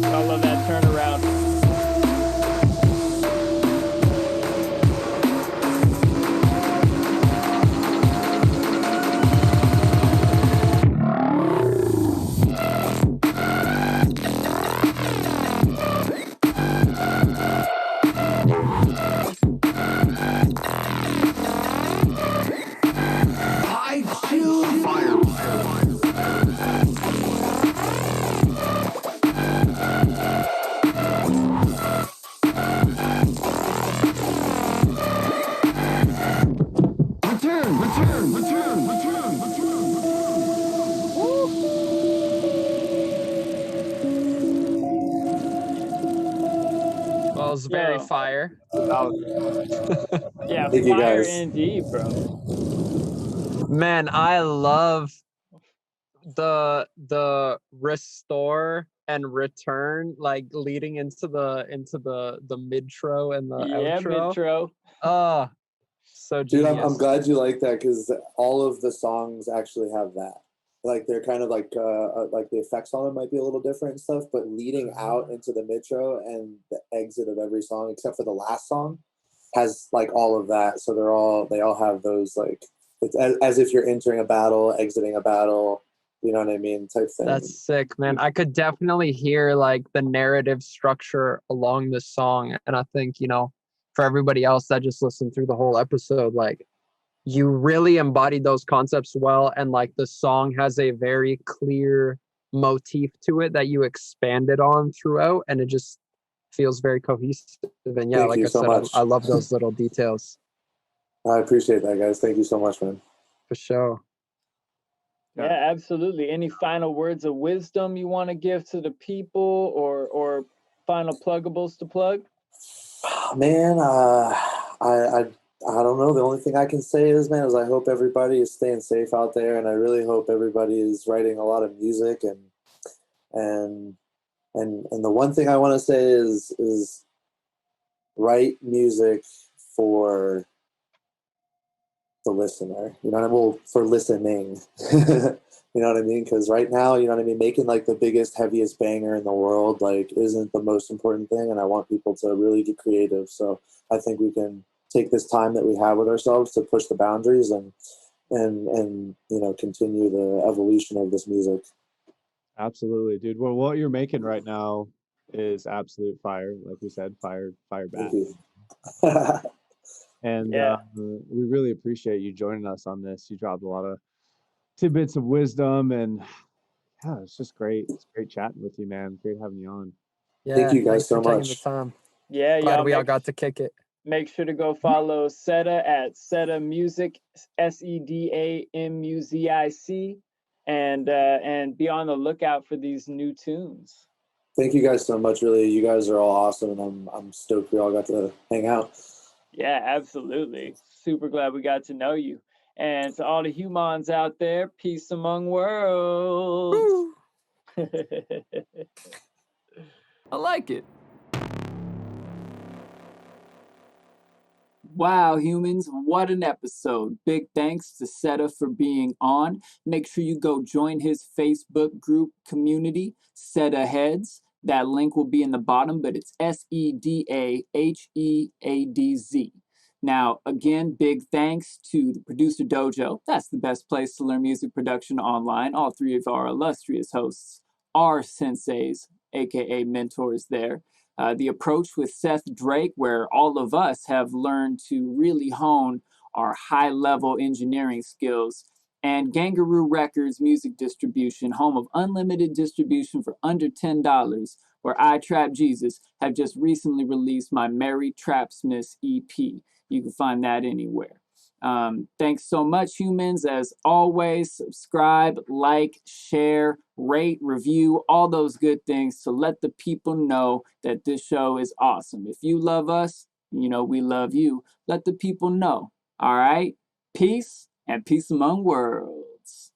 I love that turnaround. I choose fire. Return. Well, it's very Yo. fire. Yeah, Thank you, fire guys. indeed, bro. Man, I love the restore and return, like leading into the midtro and the Yeah, outro. Mitro. Oh, so Dude, genius. I'm glad you like that because all of the songs actually have that. Like they're kind of like the effects on them might be a little different and stuff, but leading out into the midro and the exit of every song, except for the last song, has like all of that. So they all have those like it's as if you're entering a battle, exiting a battle, you know what I mean, type thing. That's sick, man. I could definitely hear like the narrative structure along this song. And I think, you know, for everybody else that just listened through the whole episode, like you really embodied those concepts well. And like the song has a very clear motif to it that you expanded on throughout. And it just feels very cohesive. And yeah, Thank like you I so said, much. I love those little details I appreciate that, guys. Thank you so much, man. for sure. Yeah, absolutely. Any final words of wisdom you want to give to the people, or final pluggables to plug? Man, I don't know. The only thing I can say is, man, is I hope everybody is staying safe out there, and I really hope everybody is writing a lot of music, and the one thing I want to say is write music for the listener. You know what I mean? Well, for listening. You know what I mean? Because right now, you know what I mean, making like the biggest, heaviest banger in the world like isn't the most important thing, and I want people to really get creative. So I think we can take this time that we have with ourselves to push the boundaries and you know, continue the evolution of this music. Absolutely, dude. Well, what you're making right now is absolute fire. Like we said, fire Thank back. you. And Yeah. we really appreciate you joining us on this. You dropped a lot of tidbits of wisdom, and yeah, it's just great. It's great chatting with you, man. Great having you on. Yeah, Thank you guys thanks for so taking much. the time. Yeah, Glad y'all we all got to kick it. make sure to go follow SEDA at SEDA Music, SEDA MUZIC, and be on the lookout for these new tunes. Thank you guys so much. Really, you guys are all awesome, and I'm stoked we all got to hang out. Yeah, absolutely. Super glad we got to know you. And to all the humans out there, peace among worlds. I like it. Wow, humans, what an episode. Big thanks to SEDA for being on. Make sure you go join his Facebook group community, SEDA Heads. That link will be in the bottom, but it's SEDAHEADZ. Now, again, big thanks to the Producer Dojo. That's the best place to learn music production online. All three of our illustrious hosts are senseis, aka mentors there. The approach with Seth Drake, where all of us have learned to really hone our high-level engineering skills, and Gvngaroo Records music distribution, home of unlimited distribution for under $10, where I, Trapp'd Jesus, have just recently released my Merry Trapsmith EP. You can find that anywhere. Thanks so much, humans. As always, subscribe, like, share, rate, review, all those good things to let the people know that this show is awesome. If you love us, you know we love you. Let the people know. All right? Peace and peace among worlds.